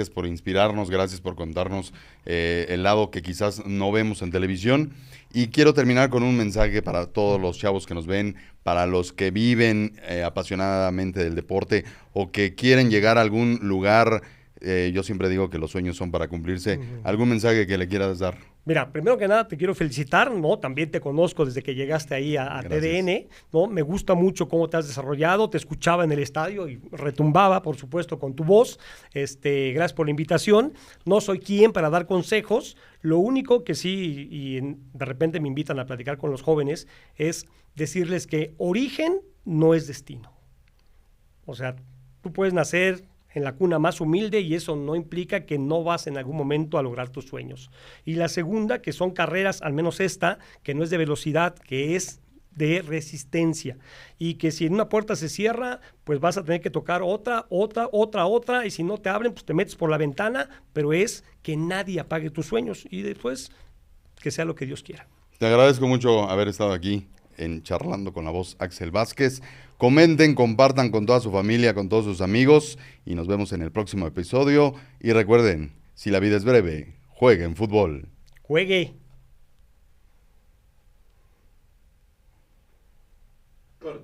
por inspirarnos, gracias por contarnos el lado que quizás no vemos en televisión. Y quiero terminar con un mensaje para todos los chavos que nos ven, para los que viven apasionadamente del deporte o que quieren llegar a algún lugar. Yo siempre digo que los sueños son para cumplirse. ¿Algún mensaje que le quieras dar? Mira, primero que nada te quiero felicitar, ¿no? También te conozco desde que llegaste ahí a TDN, ¿no? Me gusta mucho cómo te has desarrollado, te escuchaba en el estadio y retumbaba, por supuesto, con tu voz. Gracias por la invitación. No soy quien para dar consejos. Lo único que sí, de repente me invitan a platicar con los jóvenes, es decirles que origen no es destino. O sea, tú puedes nacer en la cuna más humilde y eso no implica que no vas en algún momento a lograr tus sueños. Y la segunda, que son carreras, al menos esta, que no es de velocidad, que es de resistencia. Y que si en una puerta se cierra, pues vas a tener que tocar otra, y si no te abren, pues te metes por la ventana, pero es que nadie apague tus sueños y después que sea lo que Dios quiera. Te agradezco mucho haber estado aquí en Charlando con la Voz Axel Vázquez. Comenten, compartan con toda su familia, con todos sus amigos y nos vemos en el próximo episodio. Y recuerden, si la vida es breve, jueguen fútbol. Juegue.